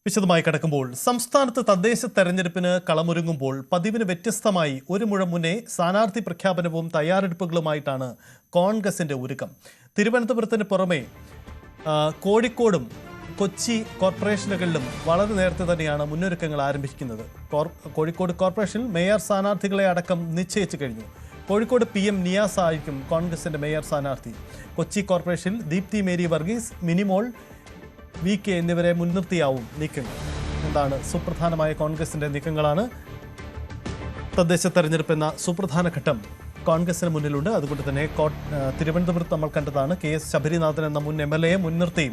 വിശദമായി കിടക്കുമ്പോൾ സംസ്ഥാനത്ത് തദ്ദേശ തെരഞ്ഞെടുപ്പിന് കളമൊരുങ്ങുമ്പോൾ പതിവിന് വ്യത്യസ്തമായി ഒരു മുഴം മുന്നേ സ്ഥാനാർത്ഥി പ്രഖ്യാപനവും തയ്യാറെടുപ്പുകളുമായിട്ടാണ് കോൺഗ്രസിന്റെ ഒരുക്കം. തിരുവനന്തപുരത്തിന് പുറമെ കോഴിക്കോടും കൊച്ചി കോർപ്പറേഷനുകളിലും വളരെ നേരത്തെ തന്നെയാണ് മുന്നൊരുക്കങ്ങൾ ആരംഭിക്കുന്നത്. കോഴിക്കോട് കോർപ്പറേഷനിൽ മേയർ സ്ഥാനാർത്ഥികളെ അടക്കം നിശ്ചയിച്ചു കഴിഞ്ഞു. കോഴിക്കോട് PM നിയാസ് ആയിരിക്കും കോൺഗ്രസിന്റെ മേയർ സ്ഥാനാർത്ഥി. കൊച്ചി കോർപ്പറേഷനിൽ ദീപ്തി മേരി വർഗീസ്, മിനിമോൾ, VK എന്നിവരെ മുൻനിർത്തിയാവും നീക്കങ്ങൾ. എന്താണ് സുപ്രധാനമായ കോൺഗ്രസിന്റെ നീക്കങ്ങളാണ്. തദ്ദേശ തെരഞ്ഞെടുപ്പ് എന്ന സുപ്രധാന ഘട്ടം കോൺഗ്രസിന് മുന്നിലുണ്ട്. അതുകൊണ്ട് തന്നെ തിരുവനന്തപുരത്ത് നമ്മൾ കണ്ടതാണ് KS ശബരിനാഥൻ എന്ന മുൻ MLA മുൻനിർത്തി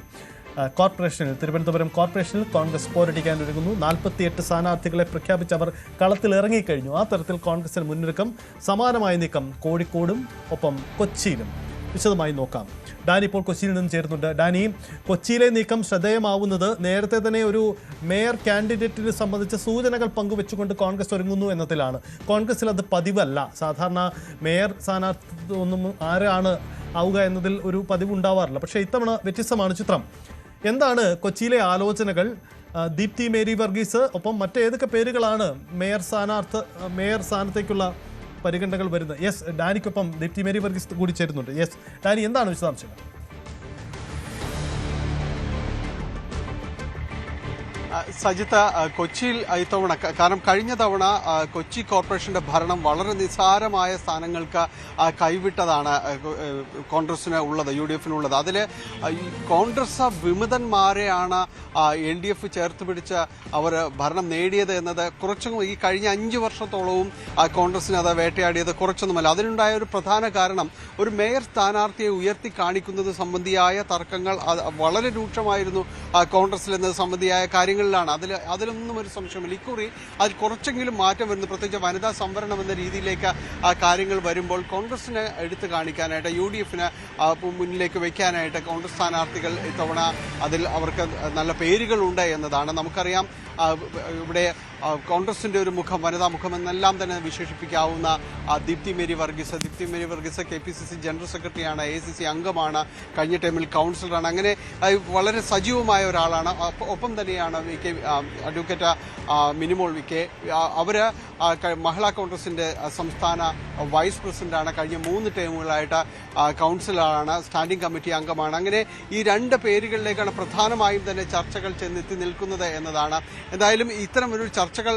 തിരുവനന്തപുരം കോർപ്പറേഷനിൽ കോൺഗ്രസ് പോരടിക്കാൻ ഒരുങ്ങുന്നു. 48 സ്ഥാനാർത്ഥികളെ പ്രഖ്യാപിച്ച് അവർ കളത്തിൽ ഇറങ്ങിക്കഴിഞ്ഞു. ആ തരത്തിൽ കോൺഗ്രസിന് മുന്നൊരുക്കം. സമാനമായ നീക്കം കോഴിക്കോടും ഒപ്പം കൊച്ചിയിലും. വിശദമായി നോക്കാം. ഡാനി ഇപ്പോൾ കൊച്ചിയിൽ നിന്ന് ചേരുന്നുണ്ട്. ഡാനി, കൊച്ചിയിലെ നീക്കം ശ്രദ്ധേയമാവുന്നത് നേരത്തെ തന്നെ ഒരു മേയർ കാൻഡിഡേറ്റിനെ സംബന്ധിച്ച സൂചനകൾ പങ്കുവെച്ചുകൊണ്ട് കോൺഗ്രസ് ഒരുങ്ങുന്നു എന്നതിലാണ്. കോൺഗ്രസിൽ അത് പതിവല്ല. സാധാരണ മേയർ സ്ഥാനാർത്ഥി ഒന്നും ആരാണ് ആവുക എന്നതിൽ ഒരു പതിവ് ഉണ്ടാവാറില്ല. പക്ഷേ ഇത്തവണ വ്യത്യസ്തമാണ് ചിത്രം. എന്താണ് കൊച്ചിയിലെ ആലോചനകൾ? ദീപ്തി മേരി വർഗീസ്, ഒപ്പം മറ്റേതൊക്കെ പേരുകളാണ് മേയർ സ്ഥാനത്തേക്കുള്ള പരിഗണനകൾ വരുന്നത്? യെസ്, ഡാനിക്കൊപ്പം ദീപ്തി മേരി വർഗീസ് കൂടി ചേരുന്നുണ്ട്. യെസ് ഡാനി, എന്താണ് വിശദാംശങ്ങൾ? സജിത്ത്, കൊച്ചിയിൽ ഇത്തവണ, കാരണം കഴിഞ്ഞ തവണ കൊച്ചി കോർപ്പറേഷന്റെ ഭരണം വളരെ നിസ്സാരമായ സ്ഥാനങ്ങൾക്ക് കൈവിട്ടതാണ് കോൺഗ്രസിന് ഉള്ളത്, UDF-നുള്ളത്. അതിൽ കോൺഗ്രസ് വിമതന്മാരെയാണ് LDF ചേർത്ത് പിടിച്ച് അവർ ഭരണം നേടിയത് എന്നത് കുറച്ചും ഈ കഴിഞ്ഞ 5 വർഷത്തോളവും കോൺഗ്രസിന് അത് വേട്ടയാടിയത് കുറച്ചൊന്നുമല്ല. അതിനുണ്ടായ ഒരു പ്രധാന കാരണം ഒരു മേയർ സ്ഥാനാർത്ഥിയെ ഉയർത്തി കാണിക്കുന്നത് സംബന്ധിയായ തർക്കങ്ങൾ വളരെ രൂക്ഷമായിരുന്നു കോൺഗ്രസിൽ എന്നത് സംബന്ധിയായ കാര്യങ്ങളിലാണ്. അതിലൊന്നും ഒരു സംശയമില്ല. ഇക്കുറി അതിൽ കുറച്ചെങ്കിലും മാറ്റം വരുന്നു. പ്രത്യേകിച്ച് വനിതാ സംവരണം എന്ന രീതിയിലേക്ക് കാര്യങ്ങൾ വരുമ്പോൾ കോൺഗ്രസിനെ എടുത്തു കാണിക്കാനായിട്ട്, UDF-ന് മുന്നിലേക്ക് വയ്ക്കാനായിട്ട് കോൺഗ്രസ് സ്ഥാനാർത്ഥികൾ ഇത്തവണ അതിൽ അവർക്ക് നല്ല പേരുകളുണ്ട് എന്നതാണ്. നമുക്കറിയാം, ഇവിടെ കോൺഗ്രസിന്റെ ഒരു മുഖം, വനിതാ മുഖം എന്നെല്ലാം തന്നെ വിശേഷിപ്പിക്കാവുന്ന ദീപ്തി മേരി വർഗീസ് KPCC ജനറൽ സെക്രട്ടറിയാണ്, AICC അംഗമാണ്, കഴിഞ്ഞ ടൈമിൽ കൗൺസിലറാണ്. അങ്ങനെ വളരെ സജീവമായ ഒരാളാണ്. ഒപ്പം തന്നെയാണ് അഡ്വക്കേറ്റ് മിനിമോൾ VK. അവര് മഹിളാ കോൺഗ്രസിന്റെ സംസ്ഥാന വൈസ് പ്രസിഡന്റാണ്. കഴിഞ്ഞ 3 ടൈമുകളായിട്ട് കൗൺസിലറാണ്, സ്റ്റാൻഡിംഗ് കമ്മിറ്റി അംഗമാണ്. അങ്ങനെ ഈ 2 പേരുകളിലേക്കാണ് പ്രധാനമായും തന്നെ ചർച്ചകൾ ചെന്നെത്തി നിൽക്കുന്നത് എന്നതാണ്. എന്തായാലും ഇത്തരമൊരു ചർച്ചകൾ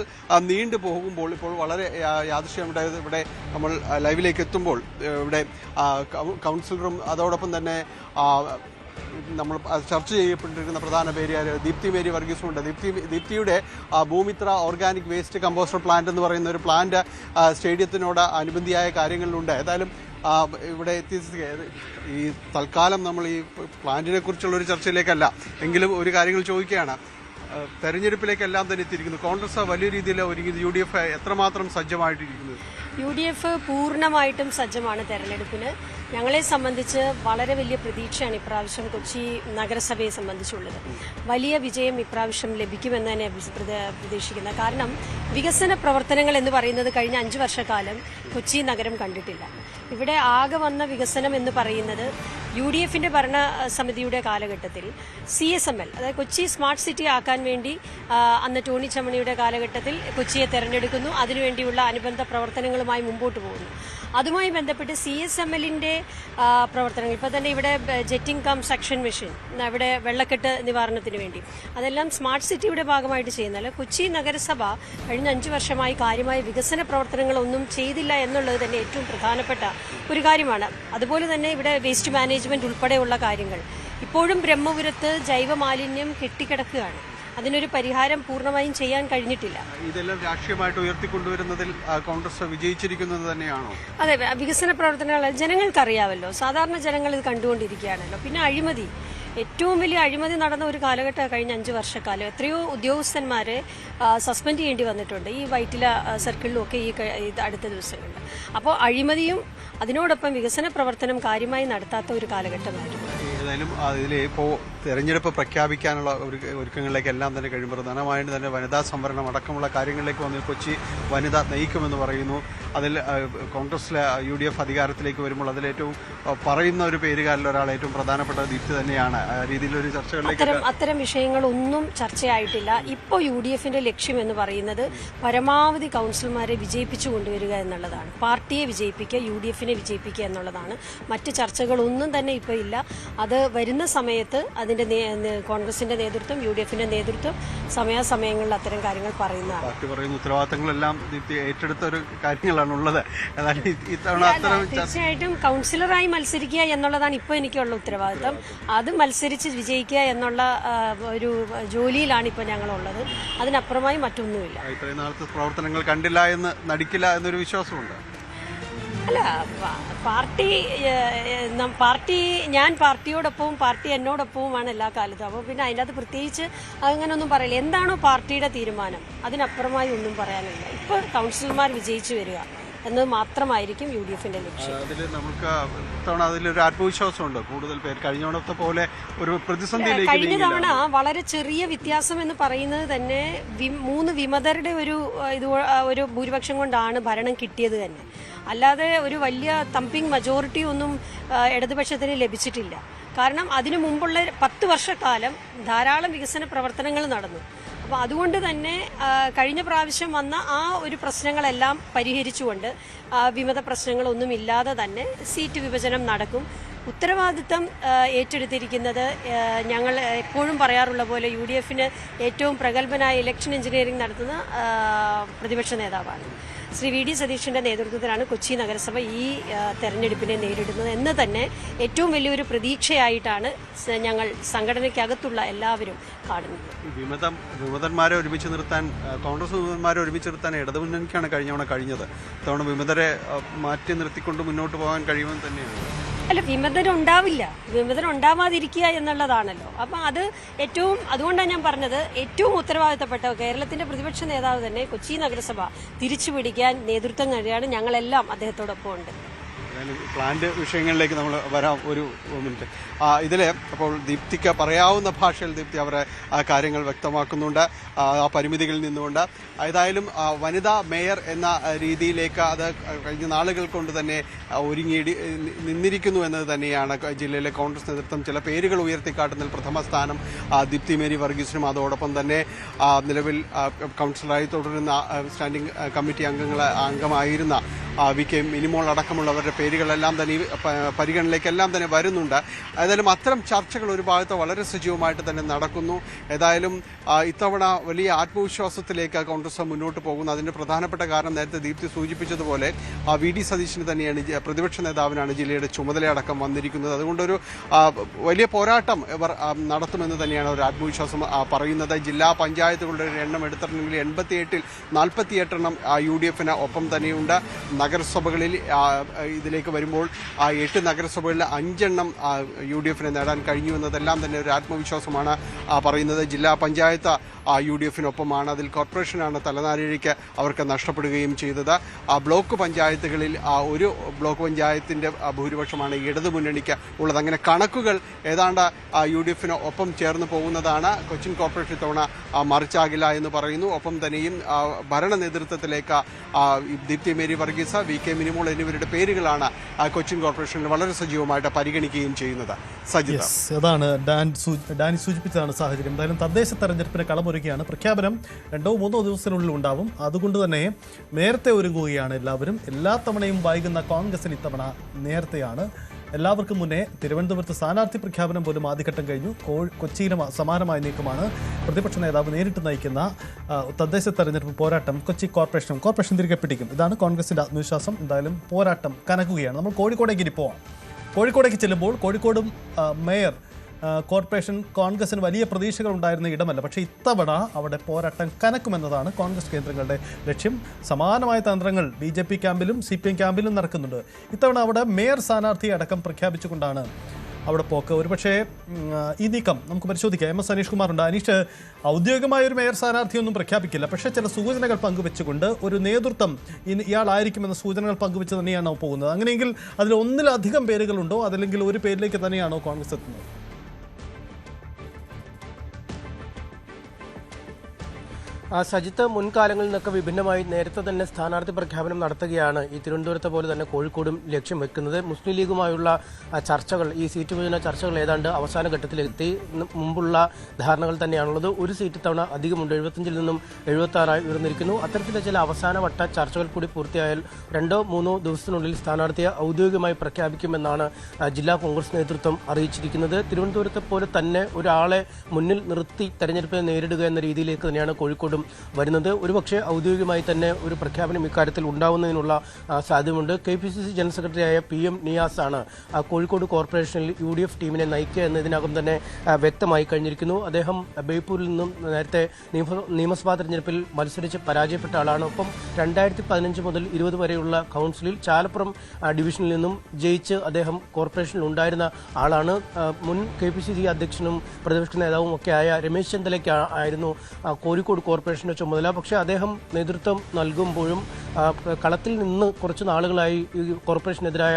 നീണ്ടു പോകുമ്പോൾ ഇപ്പോൾ വളരെ യാദൃശ്യമുണ്ടായത്, ഇവിടെ നമ്മൾ ലൈവിലേക്ക് എത്തുമ്പോൾ ഇവിടെ കൗൺസിലറും അതോടൊപ്പം തന്നെ നമ്മൾ ചർച്ച ചെയ്യപ്പെട്ടിരിക്കുന്ന പ്രധാന പേര് ദീപ്തി മേരി വർഗീസുണ്ട്. ദീപ്തിയുടെ Bhoomithra organic waste composter plant എന്ന് പറയുന്ന ഒരു പ്ലാന്റ് സ്റ്റേഡിയത്തിനോട് അനുബന്ധിയായ കാര്യങ്ങളിലുണ്ട്. ഏതായാലും ഇവിടെ ഈ തൽക്കാലം നമ്മൾ ഈ പ്ലാന്റിനെ കുറിച്ചുള്ളൊരു ചർച്ചയിലേക്കല്ല, എങ്കിലും ഒരു കാര്യങ്ങൾ ചോദിക്കുകയാണ്. തെരഞ്ഞെടുപ്പിലേക്കെല്ലാം തന്നെ എത്തിയിരിക്കുന്നു. കോൺഗ്രസ് വലിയ രീതിയിൽ ഒരുങ്ങി. UDF എത്രമാത്രം സജ്ജമായിട്ടിരിക്കുന്നത്? UDF പൂർണ്ണമായിട്ടും സജ്ജമാണ് തെരഞ്ഞെടുപ്പിന്. ഞങ്ങളെ സംബന്ധിച്ച് വളരെ വലിയ പ്രതീക്ഷയാണ് ഇപ്രാവശ്യം കൊച്ചി നഗരസഭയെ സംബന്ധിച്ചുള്ളത്. വലിയ വിജയം ഇപ്രാവശ്യം ലഭിക്കുമെന്ന് തന്നെ പ്രതീക്ഷിക്കുന്നത്. കാരണം വികസന പ്രവർത്തനങ്ങൾ എന്ന് പറയുന്നത് കഴിഞ്ഞ 5 വർഷക്കാലം കൊച്ചി നഗരം കണ്ടിട്ടില്ല. ഇവിടെ ആകെ വന്ന വികസനം എന്ന് പറയുന്നത് UDF-ന്റെ ഭരണസമിതിയുടെ കാലഘട്ടത്തിൽ CSML, അതായത് കൊച്ചി സ്മാർട്ട് സിറ്റി ആക്കാൻ വേണ്ടി അന്ന് ടോണി ചമ്മണിയുടെ കാലഘട്ടത്തിൽ കൊച്ചിയെ തെരഞ്ഞെടുക്കുന്നു. അതിനുവേണ്ടിയുള്ള അനുബന്ധ പ്രവർത്തനങ്ങളുമായി മുമ്പോട്ട് പോകുന്നു. അതുമായി ബന്ധപ്പെട്ട് CSML-ന്റെ പ്രവർത്തനങ്ങൾ, ഇപ്പോൾ തന്നെ ഇവിടെ ജെറ്റിംഗ് കം സക്ഷൻ മെഷീൻ, ഇവിടെ വെള്ളക്കെട്ട് നിവാരണത്തിന് വേണ്ടി, അതെല്ലാം സ്മാർട്ട് സിറ്റിയുടെ ഭാഗമായിട്ട് ചെയ്യുന്നതല്ല. കൊച്ചി നഗരസഭ കഴിഞ്ഞ 5 വർഷമായി കാര്യമായ വികസന പ്രവർത്തനങ്ങളൊന്നും ചെയ്തില്ല എന്നുള്ളത് തന്നെ ഏറ്റവും പ്രധാനപ്പെട്ട ഒരു കാര്യമാണ്. അതുപോലെ തന്നെ ഇവിടെ വേസ്റ്റ് മാനേജ്മെന്റ് ഉൾപ്പെടെയുള്ള കാര്യങ്ങൾ, ഇപ്പോഴും ബ്രഹ്മപുരത്ത് ജൈവമാലിന്യം കെട്ടിക്കിടക്കുകയാണ്. അതിനൊരു പരിഹാരം പൂർണ്ണമായും ചെയ്യാൻ കഴിഞ്ഞിട്ടില്ല. ഇതെല്ലാം രാഷ്ട്രീയമായിട്ട് ഉയർത്തിക്കൊണ്ടുവരുന്നതിൽ കോൺഗ്രസ് വിജയിച്ചിരിക്കുന്നത് തന്നെയാണോ? അതെ, വികസന പ്രവർത്തനങ്ങൾ ജനങ്ങൾക്കറിയാമല്ലോ, സാധാരണ ജനങ്ങൾ ഇത് കണ്ടുകൊണ്ടിരിക്കുകയാണല്ലോ. പിന്നെ അഴിമതി, ഏറ്റവും വലിയ അഴിമതി നടന്ന ഒരു കാലഘട്ടം കഴിഞ്ഞ 5 വർഷക്കാലം. എത്രയോ ഉദ്യോഗസ്ഥന്മാരെ സസ്പെൻഡ് ചെയ്യേണ്ടി വന്നിട്ടുണ്ട് ഈ വൈറ്റില സർക്കിളിലും ഒക്കെ ഈ അടുത്ത ദിവസങ്ങളിൽ. അപ്പോൾ അഴിമതിയും അതിനോടൊപ്പം വികസന പ്രവർത്തനം കാര്യമായി നടത്താത്ത ഒരു കാലഘട്ടമായിരുന്നു. ഏതായാലും ഇതിലിപ്പോൾ തെരഞ്ഞെടുപ്പ് പ്രഖ്യാപിക്കാനുള്ള ഒരുക്കങ്ങളിലേക്കെല്ലാം തന്നെ കഴിയുമ്പോൾ പ്രധാനമായിട്ട് തന്നെ വനിതാ സംവരണം അടക്കമുള്ള കാര്യങ്ങളിലേക്ക് വന്ന് കൊച്ചി വനിത നയിക്കുമെന്ന് പറയുന്നു. അതിൽ കോൺഗ്രസിലെ UDF അധികാരത്തിലേക്ക് വരുമ്പോൾ അതിലേറ്റവും പറയുന്ന ഒരു പേരുകാരിൽ ഒരാൾ ഏറ്റവും പ്രധാനപ്പെട്ട ദീപ്തി തന്നെയാണ്. ആ രീതിയിലൊരു ചർച്ചകളിലേക്ക് അത്തരം വിഷയങ്ങളൊന്നും ചർച്ചയായിട്ടില്ല. ഇപ്പോൾ UDFന്റെ ലക്ഷ്യം എന്ന് പറയുന്നത് പരമാവധി കൗൺസിലർമാരെ വിജയിപ്പിച്ചു കൊണ്ടുവരിക എന്നുള്ളതാണ്. പാർട്ടിയെ വിജയിപ്പിക്കുക, UDFനെ വിജയിപ്പിക്കുക എന്നുള്ളതാണ്. മറ്റ് ചർച്ചകളൊന്നും തന്നെ ഇപ്പോൾ ഇല്ല. അത് വരുന്ന സമയത്ത് അതിന്റെ കോൺഗ്രസിന്റെ നേതൃത്വം, UDFന്റെ നേതൃത്വം സമയാസമയങ്ങളിൽ അത്തരം കാര്യങ്ങൾ പറയുന്നതാണ്. പാർട്ടി പറയുന്ന ഉത്തരവാദിത്തങ്ങളെല്ലാം ദീപ്തി ഏറ്റെടുത്ത ഒരു കാര്യങ്ങളാണ് ഉള്ളത്. ഇത്തവണ തീർച്ചയായിട്ടും കൗൺസിലറായി മത്സരിക്കുക എന്നുള്ളതാണ് ഇപ്പോൾ എനിക്കുള്ള ഉത്തരവാദിത്തം. അത് മത്സരിച്ച് വിജയിക്കുക എന്നുള്ള ഒരു ജോലിയിലാണ് ഇപ്പോൾ ഞങ്ങളുള്ളത്. അതിനപ്പുറമായി മറ്റൊന്നുമില്ല. ഇത്രയും നാളത്തെ പ്രവർത്തനങ്ങൾ കണ്ടില്ല എന്ന് നടിക്കില്ല എന്നൊരു വിശ്വാസമുണ്ട്. അല്ല, പാർട്ടി ഞാൻ പാർട്ടിയോടൊപ്പവും പാർട്ടി എന്നോടൊപ്പവുമാണ് എല്ലാ കാലത്തും. അപ്പോൾ പിന്നെ അതിൻ്റെ അകത്ത് പ്രത്യേകിച്ച് അങ്ങനെയൊന്നും പറയില്ല. എന്താണോ പാർട്ടിയുടെ തീരുമാനം, അതിനപ്പുറമായി ഒന്നും പറയാനില്ല. ഇപ്പോൾ കൗൺസിലർമാർ വിജയിച്ചു വരിക എന്നത് മാത്രമായിരിക്കും UDFന്റെ ലക്ഷ്യം. അതിൽ നമുക്ക് ഇത്തവണ അതിലൊരു ആത്മവിശ്വാസമുണ്ട്. കൂടുതൽ പേര് കഴിഞ്ഞ തവണത്തെ പോലെ ഒരു പ്രതിസന്ധിയിലേക്ക് കഴിഞ്ഞ തവണ വളരെ ചെറിയ വ്യത്യാസം എന്ന് പറയുന്നത് തന്നെ 3 വിമതരുടെ ഒരു ഭൂരിപക്ഷം കൊണ്ടാണ് ഭരണം കിട്ടിയത് തന്നെ. അല്ലാതെ ഒരു വലിയ തമ്പിങ് മജോറിറ്റി ഒന്നും ഇടതുപക്ഷത്തിന് ലഭിച്ചിട്ടില്ല. കാരണം അതിനു മുമ്പുള്ള 10 വർഷക്കാലം ധാരാളം വികസന പ്രവർത്തനങ്ങൾ നടന്നു. അപ്പോൾ അതുകൊണ്ട് തന്നെ കഴിഞ്ഞ പ്രാവശ്യം വന്ന ആ ഒരു പ്രശ്നങ്ങളെല്ലാം പരിഹരിച്ചുകൊണ്ട് വിമത പ്രശ്നങ്ങളൊന്നുമില്ലാതെ തന്നെ സീറ്റ് വിഭജനം നടക്കും. ഉത്തരവാദിത്തം ഏറ്റെടുത്തിരിക്കുന്നത് ഞങ്ങൾ എപ്പോഴും പറയാറുള്ള പോലെ UDFന് ഏറ്റവും പ്രഗത്ഭനായ ഇലക്ഷൻ എഞ്ചിനീയറിംഗ് നടത്തുന്ന പ്രതിപക്ഷ നേതാവാണ്. ശ്രീ VD സതീഷിന്റെ നേതൃത്വത്തിലാണ് കൊച്ചി നഗരസഭ ഈ തെരഞ്ഞെടുപ്പിനെ നേരിടുന്നത് എന്ന് തന്നെ ഏറ്റവും വലിയൊരു പ്രതീക്ഷയായിട്ടാണ് ഞങ്ങൾ സംഘടനയ്ക്കകത്തുള്ള എല്ലാവരും കാണുന്നത്. വിമതന്മാരെ ഒരുമിച്ച് നിർത്താൻ, കോൺഗ്രസ് വിമതന്മാരെ ഒരുമിച്ച് നിർത്താൻ ഇടതുമുന്നണിക്കാണ് കഴിഞ്ഞത്. ഇത്തവണ വിമതരെ മാറ്റി നിർത്തിക്കൊണ്ട് മുന്നോട്ട് പോകാൻ കഴിയുമെന്ന് തന്നെയാണ്. അല്ല, വിമതരുണ്ടാവാതിരിക്കുക എന്നുള്ളതാണല്ലോ. അപ്പം അതുകൊണ്ടാണ് ഞാൻ പറഞ്ഞത്, ഏറ്റവും ഉത്തരവാദിത്തപ്പെട്ട കേരളത്തിന്റെ പ്രതിപക്ഷ നേതാവ് തന്നെ കൊച്ചി നഗരസഭ തിരിച്ചുപിടിക്കാൻ നേതൃത്വം നൽകിയാണ്. ഞങ്ങളെല്ലാം അദ്ദേഹത്തോടൊപ്പം ഉണ്ട്. പ്ലാന്റ് വിഷയങ്ങളിലേക്ക് നമ്മൾ വരാം ഒരു മിനിറ്റ്. ഇതിൽ അപ്പോൾ ദീപ്തിക്ക് പറയാവുന്ന ഭാഷയിൽ ദീപ്തി അവരെ കാര്യങ്ങൾ വ്യക്തമാക്കുന്നുണ്ട്, ആ പരിമിതികളിൽ നിന്നുകൊണ്ട്. ഏതായാലും വനിതാ മേയർ എന്ന രീതിയിലേക്ക് അത് കഴിഞ്ഞ നാളുകൾ കൊണ്ട് തന്നെ നിന്നിരിക്കുന്നു എന്നത് തന്നെയാണ് ജില്ലയിലെ കോൺഗ്രസ് നേതൃത്വം ചില പേരുകൾ ഉയർത്തിക്കാട്ടുന്നതിൽ പ്രഥമ സ്ഥാനം ദീപ്തി മേരി വർഗീസിനും അതോടൊപ്പം തന്നെ നിലവിൽ കൗൺസിലറായി തുടരുന്ന സ്റ്റാൻഡിംഗ് കമ്മിറ്റി അംഗമായിരുന്ന VK മിനിമോൾ അടക്കമുള്ളവരുടെ പേരുകളെല്ലാം തന്നെ പരിഗണനയിലേക്കെല്ലാം തന്നെ വരുന്നുണ്ട്. ഏതായാലും അത്തരം ചർച്ചകൾ ഒരു ഭാഗത്ത് വളരെ സജീവമായിട്ട് തന്നെ നടക്കുന്നു. ഏതായാലും ഇത്തവണ വലിയ ആത്മവിശ്വാസത്തിലേക്ക് കോൺഗ്രസ് മുന്നോട്ട് പോകുന്നു. അതിൻ്റെ പ്രധാനപ്പെട്ട കാരണം നേരത്തെ ദീപ്തി സൂചിപ്പിച്ചതുപോലെ VD സതീശന് തന്നെയാണ്, പ്രതിപക്ഷ നേതാവിനാണ് ജില്ലയുടെ ചുമതലയടക്കം വന്നിരിക്കുന്നത്. അതുകൊണ്ടൊരു വലിയ പോരാട്ടം ഇവർ നടത്തുമെന്ന് തന്നെയാണ് ഒരു ആത്മവിശ്വാസം പറയുന്നത്. ജില്ലാ പഞ്ചായത്തുകളുടെ ഒരു എണ്ണം എടുത്തിട്ടുണ്ടെങ്കിൽ 88-ൽ 48 എണ്ണം UDFന് ഒപ്പം തന്നെയുണ്ട്. നഗരസഭകളിൽ ഇതിലേക്ക് വരുമ്പോൾ 8 നഗരസഭകളിൽ 5 എണ്ണം UDFന് നേടാൻ കഴിഞ്ഞു എന്നതെല്ലാം തന്നെ ഒരു ആത്മവിശ്വാസമാണ് പറയുന്നത്. ജില്ലാ പഞ്ചായത്ത് UDFനൊപ്പമാണ്. അതിൽ കോർപ്പറേഷനാണ് തലനാരിഴയ്ക്ക് അവർക്ക് നഷ്ടപ്പെടുകയും ചെയ്തത്. ബ്ലോക്ക് പഞ്ചായത്തുകളിൽ ഒരു ബ്ലോക്ക് പഞ്ചായത്തിൻ്റെ ഭൂരിപക്ഷമാണ് ഇടതുമുന്നണിക്ക് ഉള്ളത്. അങ്ങനെ കണക്കുകൾ ഏതാണ്ട് UDFന് ഒപ്പം ചേർന്ന് പോകുന്നതാണ്. കൊച്ചിൻ കോർപ്പറേഷൻ തവണ മറിച്ചാകില്ല എന്ന് പറയുന്നു. ഒപ്പം തന്നെയും ഭരണ നേതൃത്വത്തിലേക്ക് ദീപ്തി മേരി വർഗീസ്, VK മിനിമോൾ എന്നിവരുടെ പേരുകളാണ് കൊച്ചിൻ കോർപ്പറേഷനിൽ വളരെ സജീവമായിട്ട് പരിഗണിക്കുകയും ചെയ്യുന്നത്. സജിത, അതാണ് ഡാനി സൂചിപ്പിച്ചതാണ് സാഹചര്യം. എന്തായാലും തദ്ദേശ തെരഞ്ഞെടുപ്പിന് കളമൊരുക്കുകയാണ്. പ്രഖ്യാപനം 2-3 ദിവസത്തിനുള്ളിൽ ഉണ്ടാവും. അതുകൊണ്ട് തന്നെ നേരത്തെ ഒരുങ്ങുകയാണ് എല്ലാവരും. എല്ലാ തവണയും വൈകുന്ന കോൺഗ്രസിന് ഇത്തവണ നേരത്തെയാണ്. എല്ലാവർക്കും മുന്നേ തിരുവനന്തപുരത്ത് സ്ഥാനാർത്ഥി പ്രഖ്യാപനം പോലും ആദ്യഘട്ടം കഴിഞ്ഞു. കൊച്ചിയിലും സമാനമായ നീക്കമാണ്. പ്രതിപക്ഷ നേതാവ് നേരിട്ട് നയിക്കുന്ന തദ്ദേശ തെരഞ്ഞെടുപ്പ് പോരാട്ടം കോർപ്പറേഷൻ തിരികെ പിടിക്കും. ഇതാണ് കോൺഗ്രസിന്റെ ആത്മവിശ്വാസം. എന്തായാലും പോരാട്ടം കനക്കുകയാണ്. നമ്മൾ കോഴിക്കോടേക്ക് ഇനി പോവാം. കോഴിക്കോടേക്ക് ചെല്ലുമ്പോൾ കോഴിക്കോടും മേയർ കോർപ്പറേഷൻ കോൺഗ്രസിന് വലിയ പ്രതീക്ഷകൾ ഉണ്ടായിരുന്ന ഇടമല്ല. പക്ഷേ ഇത്തവണ അവിടെ പോരാട്ടം കനക്കുമെന്നതാണ് കോൺഗ്രസ് കേന്ദ്രങ്ങളുടെ ലക്ഷ്യം. സമാനമായ തന്ത്രങ്ങൾ BJP ക്യാമ്പിലും CPM ക്യാമ്പിലും നടക്കുന്നുണ്ട്. ഇത്തവണ അവിടെ മേയർ സ്ഥാനാർത്ഥിയെ അടക്കം പ്രഖ്യാപിച്ചുകൊണ്ടാണ് അവിടെ പോക്ക്. ഒരുപക്ഷേ ഈ നീക്കം നമുക്ക് പരിശോധിക്കാം. MS അനീഷ് കുമാറുണ്ട്. അനീഷ്, ഔദ്യോഗികമായ ഒരു മേയർ സ്ഥാനാർത്ഥിയൊന്നും പ്രഖ്യാപിക്കില്ല, പക്ഷേ ചില സൂചനകൾ പങ്കുവെച്ചുകൊണ്ട് ഒരു നേതൃത്വം ഇയാളായിരിക്കുമെന്ന സൂചനകൾ പങ്കുവെച്ച് തന്നെയാണോ പോകുന്നത്? അങ്ങനെയെങ്കിൽ അതിൽ ഒന്നിലധികം പേരുകളുണ്ടോ, അതല്ലെങ്കിൽ ഒരു പേരിലേക്ക് തന്നെയാണോ കോൺഗ്രസ് എത്തുന്നത്? സജിത്ത് മുൻകാലങ്ങളിൽ നിന്നൊക്കെ വിഭിന്നമായി നേരത്തെ തന്നെ സ്ഥാനാർത്ഥി പ്രഖ്യാപനം നടത്തുകയാണ് ഈ തിരുവനന്തപുരത്തെ പോലെ തന്നെ കോഴിക്കോടും ലക്ഷ്യം വെക്കുന്നത്. മുസ്ലിം ലീഗുമായുള്ള ചർച്ചകൾ, ഈ സീറ്റ് വിഭജന ചർച്ചകൾ ഏതാണ്ട് അവസാന ഘട്ടത്തിലെത്തി. മുമ്പുള്ള ധാരണകൾ തന്നെയാണുള്ളത്. ഒരു സീറ്റ് തവണ അധികമുണ്ട്, 75-ൽ നിന്നും 76 ഉയർന്നിരിക്കുന്നു. അത്തരത്തിലെ ചില അവസാനവട്ട ചർച്ചകൾ കൂടി പൂർത്തിയായാൽ 2-3 ദിവസത്തിനുള്ളിൽ സ്ഥാനാർത്ഥിയെ ഔദ്യോഗികമായി പ്രഖ്യാപിക്കുമെന്നാണ് ജില്ലാ കോൺഗ്രസ് നേതൃത്വം അറിയിച്ചിരിക്കുന്നത്. തിരുവനന്തപുരത്തെ പോലെ തന്നെ ഒരാളെ മുന്നിൽ നിർത്തി തെരഞ്ഞെടുപ്പിനെ നേരിടുക എന്ന രീതിയിലേക്ക് തന്നെയാണ് കോഴിക്കോടും വരുന്നത്. ഒരുപക്ഷെ ഔദ്യോഗികമായി തന്നെ ഒരു പ്രഖ്യാപനം ഇക്കാര്യത്തിൽ ഉണ്ടാവുന്നതിനുള്ള സാധ്യതയുണ്ട്. KPCC ജനറൽ സെക്രട്ടറിയായ PM നിയാസ് ആണ് കോഴിക്കോട് കോർപ്പറേഷനിൽ UDF ടീമിനെ നയിക്കുക എന്ന് ഇതിനകം തന്നെ വ്യക്തമായി കഴിഞ്ഞിരിക്കുന്നു. അദ്ദേഹം ബേപ്പൂരിൽ നിന്നും നേരത്തെ നിയമസഭാ തെരഞ്ഞെടുപ്പിൽ മത്സരിച്ച് പരാജയപ്പെട്ട ആളാണ്. ഒപ്പം 2015 മുതൽ 20 വരെയുള്ള കൗൺസിലിൽ ചാലപ്പുറം ഡിവിഷനിൽ നിന്നും ജയിച്ച് അദ്ദേഹം കോർപ്പറേഷനിൽ ഉണ്ടായിരുന്ന ആളാണ്. മുൻ KPCC അധ്യക്ഷനും പ്രതിപക്ഷ നേതാവും ഒക്കെ ആയ രമേശ് ചെന്നിത്തലയ്ക്ക് ആയിരുന്നു കോഴിക്കോട് കോർപ്പറേഷന്റെ ചുമതല. പക്ഷേ അദ്ദേഹം നേതൃത്വം നൽകുമ്പോഴും കളത്തിൽ നിന്ന് കുറച്ച് നാളുകളായി ഈ കോർപ്പറേഷനെതിരായ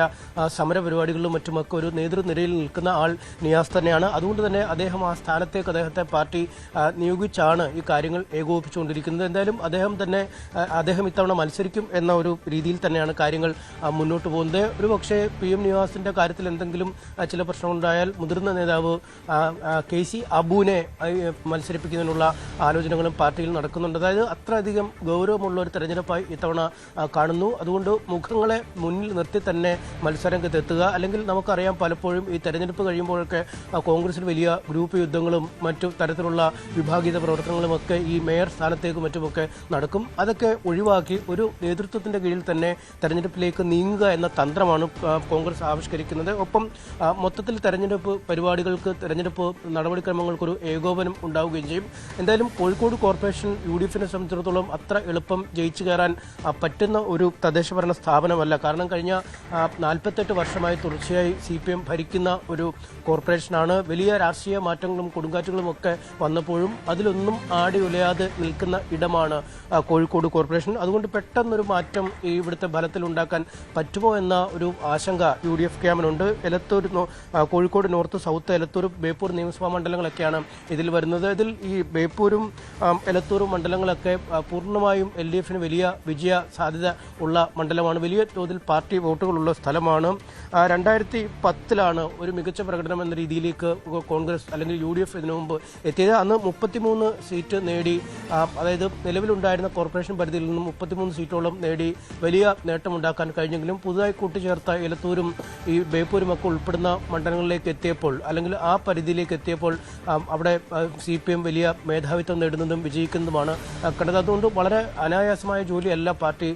സമര പരിപാടികളിലും മറ്റുമൊക്കെ ഒരു നേതൃനിരയിൽ നിൽക്കുന്ന ആൾ നിയാസ് തന്നെയാണ്. അതുകൊണ്ട് തന്നെ അദ്ദേഹം ആ സ്ഥാനത്തേക്ക് അദ്ദേഹത്തെ പാർട്ടി നിയോഗിച്ചാണ് ഈ കാര്യങ്ങൾ ഏകോപിപ്പിച്ചുകൊണ്ടിരിക്കുന്നത്. എന്തായാലും അദ്ദേഹം ഇത്തവണ മത്സരിക്കും എന്ന ഒരു രീതിയിൽ തന്നെയാണ് കാര്യങ്ങൾ മുന്നോട്ട് പോകുന്നത്. ഒരുപക്ഷെ PM നിയാസിന്റെ കാര്യത്തിൽ എന്തെങ്കിലും ചില പ്രശ്നങ്ങളുണ്ടായാൽ മുതിർന്ന നേതാവ് KC അബുവിനെ മത്സരിപ്പിക്കുന്നതിനുള്ള ആലോചനകളും പാർട്ടിയിൽ നടക്കുന്നുണ്ട്. അതായത് അത്രയധികം ഗൗരവമുള്ള ഒരു തെരഞ്ഞെടുപ്പായി ഇത്തവണ കാണുന്നു. അതുകൊണ്ട് മുഖങ്ങളെ മുന്നിൽ നിർത്തി തന്നെ മത്സരരംഗത്തെത്തുക. അല്ലെങ്കിൽ നമുക്കറിയാം, പലപ്പോഴും ഈ തെരഞ്ഞെടുപ്പ് കഴിയുമ്പോഴൊക്കെ കോൺഗ്രസിൽ വലിയ ഗ്രൂപ്പ് യുദ്ധങ്ങളും മറ്റു തരത്തിലുള്ള വിഭാഗീയത പ്രവർത്തനങ്ങളുമൊക്കെ ഈ മേയർ സ്ഥാനത്തേക്കും മറ്റുമൊക്കെ നടക്കും. അതൊക്കെ ഒഴിവാക്കി ഒരു നേതൃത്വത്തിന്റെ കീഴിൽ തന്നെ തെരഞ്ഞെടുപ്പിലേക്ക് നീങ്ങുക എന്ന തന്ത്രമാണ് കോൺഗ്രസ് ആവിഷ്കരിക്കുന്നത്. ഒപ്പം മൊത്തത്തിൽ തെരഞ്ഞെടുപ്പ് പരിപാടികൾക്ക്, തെരഞ്ഞെടുപ്പ് നടപടിക്രമങ്ങൾക്കൊരു ഏകോപനം ഉണ്ടാവുകയും ചെയ്യും. എന്തായാലും കോഴിക്കോട് കോർപ്പറേഷൻ UDFനെ സംബന്ധിച്ചിടത്തോളം അത്ര എളുപ്പം ജയിച്ചു കയറാൻ പറ്റുന്ന ഒരു തദ്ദേശഭരണ സ്ഥാപനമല്ല. കാരണം കഴിഞ്ഞ 48 വർഷമായി തുടർച്ചയായി CPM ഭരിക്കുന്ന ഒരു കോർപ്പറേഷനാണ്. വലിയ രാഷ്ട്രീയ മാറ്റങ്ങളും കൊടുങ്കാറ്റുകളും ഒക്കെ വന്നപ്പോഴും അതിലൊന്നും ആടി ഉലയാതെ നിൽക്കുന്ന ഇടമാണ് കോഴിക്കോട് കോർപ്പറേഷൻ. അതുകൊണ്ട് പെട്ടെന്നൊരു മാറ്റം ഈ ഇവിടുത്തെ ഫലത്തിൽ ഉണ്ടാക്കാൻ പറ്റുമോ എന്ന ഒരു ആശങ്ക UDF ക്യാമ്പിനുണ്ട്. കോഴിക്കോട് നോർത്ത്, സൗത്ത്, എലത്തൂർ, ബേപ്പൂർ നിയമസഭാ മണ്ഡലങ്ങളൊക്കെയാണ് ഇതിൽ വരുന്നത്. ഇതിൽ ഈ ബേപ്പൂരും എലത്തൂരും മണ്ഡലങ്ങളൊക്കെ പൂർണ്ണമായും LDFന് വലിയ വിജയ സാധ്യത ഉള്ള മണ്ഡലമാണ്. വലിയ തോതിൽ പാർട്ടി വോട്ടുകളുള്ള സ്ഥലമാണ്. 2010 ഒരു മികച്ച പ്രകടനം എന്ന രീതിയിലേക്ക് കോൺഗ്രസ് അല്ലെങ്കിൽ UDF ഇതിനു മുമ്പ് എത്തിയത്. അന്ന് 33 സീറ്റ് നേടി, അതായത് നിലവിലുണ്ടായിരുന്ന കോർപ്പറേഷൻ പരിധിയിൽ നിന്നും 33 സീറ്റോളം നേടി വലിയ നേട്ടമുണ്ടാക്കാൻ കഴിഞ്ഞെങ്കിലും പുതുതായി കൂട്ടിച്ചേർത്ത എലത്തൂരും ഈ ബേപ്പൂരും ഒക്കെ ഉൾപ്പെടുന്ന മണ്ഡലങ്ങളിലേക്ക് എത്തിയപ്പോൾ, അല്ലെങ്കിൽ ആ പരിധിയിലേക്ക് എത്തിയപ്പോൾ അവിടെ CPM വലിയ മേധാവിത്വം നേടുന്നതും വിജയിക്കുന്നതുമാണ് കണ്ടത്. അതുകൊണ്ട് വളരെ അനായാസമായ ജോലിയല്ല പാർട്ടി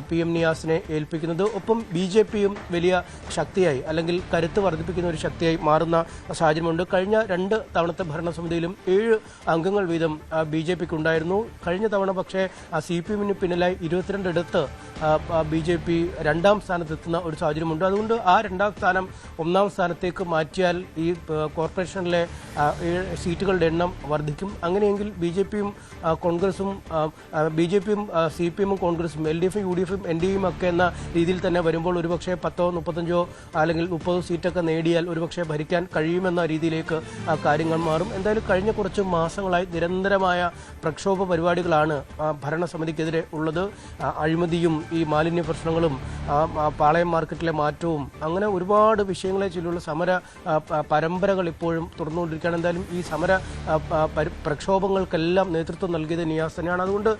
PM നിയാസിനെ ഏൽപ്പിക്കുന്നത്. ഒപ്പം BJPയും വലിയ ശക്തിയായി, അല്ലെങ്കിൽ കരുത്ത് വർദ്ധിപ്പിക്കുന്ന ഒരു ശക്തിയായി മാറുന്ന സാഹചര്യമുണ്ട്. കഴിഞ്ഞ 2 തവണത്തെ ഭരണസമിതിയിലും 7 അംഗങ്ങൾ വീതം BJPക്ക് ഉണ്ടായിരുന്നു. കഴിഞ്ഞ തവണ പക്ഷേ CPMന് പിന്നിലായി 22 ഇടത്ത് BJP 2ാം സ്ഥാനത്തെത്തുന്ന ഒരു സാഹചര്യമുണ്ട്. അതുകൊണ്ട് ആ 2ാം സ്ഥാനം 1ാം സ്ഥാനത്തേക്ക് മാറ്റിയാൽ ഈ കോർപ്പറേഷനിലെ സീറ്റുകളുടെ എണ്ണം വർദ്ധിക്കും. അങ്ങനെയെങ്കിൽ BJPയും കോൺഗ്രസും CPMും കോൺഗ്രസും LDFും UDFും NDAയും ഒക്കെ എന്ന രീതിയിൽ തന്നെ വരുമ്പോൾ ഒരുപക്ഷെ 10, 35 അല്ലെങ്കിൽ 30 സീറ്റൊക്കെ നേടിയാൽ ഒരുപക്ഷെ ഭരിക്കാൻ കഴിയുമെന്ന രീതിയിലേക്ക് കാര്യങ്ങൾ മാറും. എന്തായാലും കഴിഞ്ഞ കുറച്ച് മാസങ്ങളായി നിരന്തരമായ പ്രക്ഷോഭ പരിപാടികളാണ് ഭരണസമിതിക്കെതിരെ ഉള്ളത്. അഴിമതിയും ഈ മാലിന്യ പ്രശ്നങ്ങളും പാളയം മാർക്കറ്റിലെ മാറ്റവും അങ്ങനെ ഒരുപാട് വിഷയങ്ങളെ ചൊല്ലിയുള്ള സമര പരമ്പരകൾ ഇപ്പോഴും തുടർന്നുകൊണ്ടിരിക്കുകയാണ്. എന്തായാലും ഈ സമര പ്രക്ഷോഭങ്ങൾക്കെല്ലാം നേതൃത്വം നൽകിയത് നിയാസ് തന്നെയാണ്. അതുകൊണ്ട്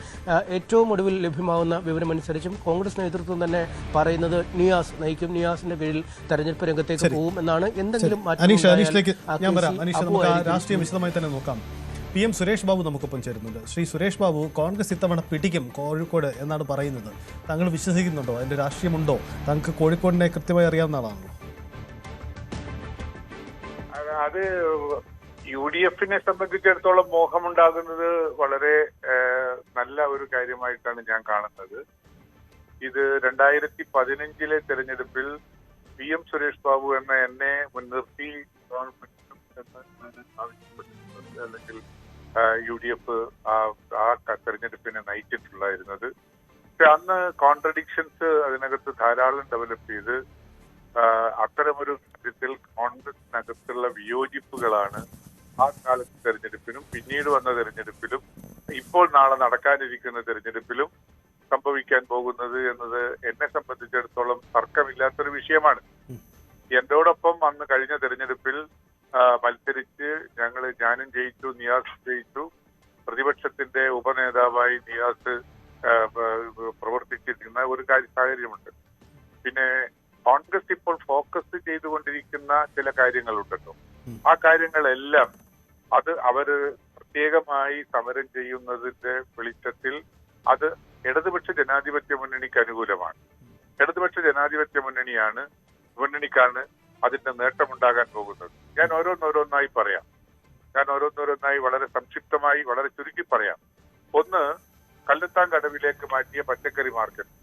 ഏറ്റവും ഒടുവിൽ ലഭ്യമാകുന്ന വിവരമനുസരിച്ചും കോൺഗ്രസ് നേതൃത്വം തന്നെ പറയുന്നത് നിയാസ് നയിക്കും, നിയാസിന്റെ കീഴിൽ തെരഞ്ഞെടുപ്പ് രംഗത്തേക്ക് പോകും എന്നാണ്. എന്തെങ്കിലും രാഷ്ട്രീയം വിശദമായി തന്നെ നോക്കാം. PM സുരേഷ് ബാബു നമുക്കൊപ്പം ചേരുന്നുണ്ട്. ശ്രീ സുരേഷ് ബാബു, കോൺഗ്രസ് ഇത്തവണ പിടിക്കും കോഴിക്കോട് എന്നാണ് പറയുന്നത്. താങ്കൾ വിശ്വസിക്കുന്നുണ്ടോ? അതിന്റെ രാഷ്ട്രീയമുണ്ടോ? താങ്കൾക്ക് കോഴിക്കോടിനെ കൃത്യമായി അറിയാവുന്ന ആളാണല്ലോ. അത് UDFനെ സംബന്ധിച്ചിടത്തോളം മോഹമുണ്ടാകുന്നത് വളരെ നല്ല ഒരു കാര്യമായിട്ടാണ് ഞാൻ കാണുന്നത്. ഇത് 2015 തെരഞ്ഞെടുപ്പിൽ PM സുരേഷ് ബാബു എന്നെ മുൻനിർത്തി ഗവൺമെന്റ് ആവശ്യപ്പെട്ടിട്ടുണ്ട്, അല്ലെങ്കിൽ UDF ആ തെരഞ്ഞെടുപ്പിനെ നയിച്ചിട്ടുണ്ടായിരുന്നത്. പക്ഷെ അന്ന് കോൺട്രഡിക്ഷൻസ് അതിനകത്ത് ധാരാളം ഡെവലപ്പ് ചെയ്ത് അത്തരമൊരു കാര്യത്തിൽ കോൺഗ്രസിനകത്തുള്ള വിയോജിപ്പുകളാണ് ആ കാലത്തെ തെരഞ്ഞെടുപ്പിനും പിന്നീട് വന്ന തെരഞ്ഞെടുപ്പിലും ഇപ്പോൾ നാളെ നടക്കാനിരിക്കുന്ന തെരഞ്ഞെടുപ്പിലും സംഭവിക്കാൻ പോകുന്നത് എന്നത് എന്നെ സംബന്ധിച്ചിടത്തോളം തർക്കമില്ലാത്തൊരു വിഷയമാണ്. എന്നോടൊപ്പം അന്ന് കഴിഞ്ഞ തെരഞ്ഞെടുപ്പിൽ മത്സരിച്ച് ഞാനും ജയിച്ചു, നിയാസ് ജയിച്ചു. പ്രതിപക്ഷത്തിന്റെ ഉപനേതാവായി നിയാസ് പ്രവർത്തിച്ചിരിക്കുന്ന ഒരു സാഹചര്യമുണ്ട്. പിന്നെ കോൺഗ്രസ് ഇപ്പോൾ ഫോക്കസ് ചെയ്തുകൊണ്ടിരിക്കുന്ന ചില കാര്യങ്ങളുണ്ടല്ലോ, ആ കാര്യങ്ങളെല്ലാം അത് അവര് പ്രത്യേകമായി സമരം ചെയ്യുന്നതിന്റെ വെളിച്ചത്തിൽ അത് ഇടതുപക്ഷ ജനാധിപത്യ മുന്നണിക്ക് അനുകൂലമാണ്. ഇടതുപക്ഷ ജനാധിപത്യ മുന്നണിക്കാണ് അതിന്റെ നേട്ടമുണ്ടാകാൻ പോകുന്നത്. ഞാൻ ഓരോന്നോരോന്നായി പറയാം. വളരെ സംക്ഷിപ്തമായി, വളരെ ചുരുക്കി പറയാം. ഒന്ന്, കല്ലത്താൻ കടവിലേക്ക് മാറ്റിയ പച്ചക്കറി മാർക്കറ്റ്.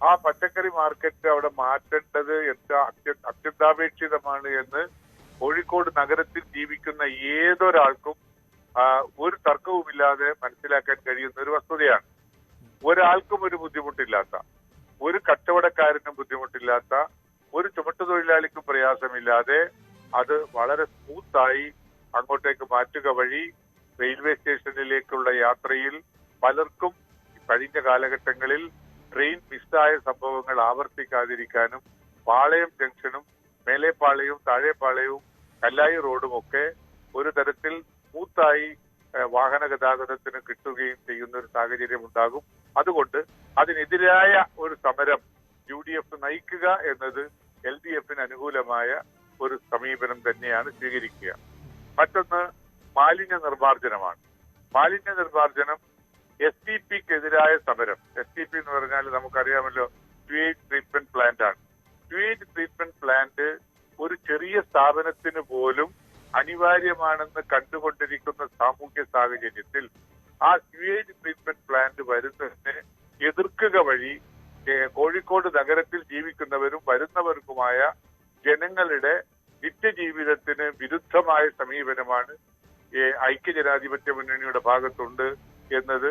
ആ പച്ചക്കറി മാർക്കറ്റ് അവിടെ മാറ്റേണ്ടത് അത്യന്താപേക്ഷിതമാണ് എന്ന് കോഴിക്കോട് നഗരത്തിൽ ജീവിക്കുന്ന ഏതൊരാൾക്കും ഒരു തർക്കവുമില്ലാതെ മനസ്സിലാക്കാൻ കഴിയുന്ന ഒരു വസ്തുതയാണ്. ഒരാൾക്കും ഒരു ബുദ്ധിമുട്ടില്ലാത്ത, ഒരു കച്ചവടക്കാരനും ബുദ്ധിമുട്ടില്ലാത്ത, ഒരു ചുമട്ടുതൊഴിലാളിക്കും പ്രയാസമില്ലാതെ അത് വളരെ സ്മൂത്തായി അങ്ങോട്ടേക്ക് മാറ്റുക വഴി റെയിൽവേ സ്റ്റേഷനിലേക്കുള്ള യാത്രയിൽ പലർക്കും കഴിഞ്ഞ കാലഘട്ടങ്ങളിൽ ട്രെയിൻ മിസ്സായ സംഭവങ്ങൾ ആവർത്തിക്കാതിരിക്കാനും പാളയം ജംഗ്ഷനും മേലെപ്പാളയവും താഴെപ്പാളയവും കല്ലായി റോഡും ഒക്കെ ഒരു തരത്തിൽ സ്മൂത്തായി വാഹന ഗതാഗതത്തിന് കിട്ടുകയും ചെയ്യുന്ന ഒരു സാഹചര്യം ഉണ്ടാകും. അതുകൊണ്ട് അതിനെതിരായ ഒരു സമരം UDF നയിക്കുക എന്നത് LDFന് അനുകൂലമായ ഒരു സമീപനം തന്നെയാണ് സ്വീകരിക്കുക. മറ്റൊന്ന് മാലിന്യ നിർമ്മാർജ്ജനമാണ്. മാലിന്യ നിർമ്മാർജ്ജനം STPക്കെതിരായ സമരം. STP എന്ന് പറഞ്ഞാൽ നമുക്കറിയാമല്ലോ, സ്യൂവേജ് ട്രീറ്റ്മെന്റ് പ്ലാന്റ് ആണ്. സ്യൂവേജ് ട്രീറ്റ്മെന്റ് പ്ലാന്റ് ഒരു ചെറിയ സ്ഥാപനത്തിന് പോലും അനിവാര്യമാണെന്ന് കണ്ടുകൊണ്ടിരിക്കുന്ന സാമൂഹ്യ സാഹചര്യത്തിൽ ആ സ്യൂവേജ് ട്രീറ്റ്മെന്റ് പ്ലാന്റ് വരുന്നതിനെ എതിർക്കുക വഴി കോഴിക്കോട് നഗരത്തിൽ ജീവിക്കുന്നവരും വരുന്നവർക്കുമായ ജനങ്ങളുടെ നിത്യജീവിതത്തിന് വിരുദ്ധമായ സമീപനമാണ് ഐക്യജനാധിപത്യ മുന്നണിയുടെ ഭാഗത്തുണ്ട് എന്നത്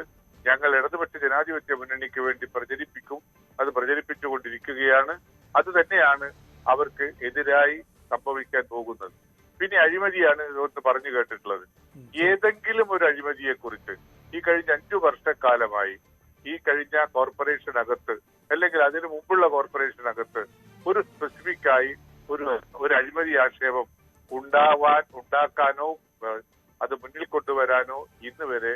ഞങ്ങൾ ഇടതുപക്ഷ ജനാധിപത്യ മുന്നണിക്ക് വേണ്ടി പ്രചരിപ്പിക്കും. അത് പ്രചരിപ്പിച്ചുകൊണ്ടിരിക്കുകയാണ്. അത് തന്നെയാണ് അവർക്ക് എതിരായി സംഭവിക്കാൻ പോകുന്നത്. പിന്നെ അഴിമതിയാണ് ഇതൊന്ന് പറഞ്ഞു കേട്ടിട്ടുള്ളത്. ഏതെങ്കിലും ഒരു അഴിമതിയെ കുറിച്ച് ഈ കഴിഞ്ഞ 5 വർഷക്കാലമായി ഈ കഴിഞ്ഞ കോർപ്പറേഷനകത്ത് അല്ലെങ്കിൽ അതിനു മുമ്പുള്ള കോർപ്പറേഷനകത്ത് ഒരു സ്പെസിഫിക് ആയി ഒരു അഴിമതി ആക്ഷേപം ഉണ്ടാക്കാനോ അത് മുന്നിൽ കൊണ്ടുവരാനോ ഇന്ന് വരെ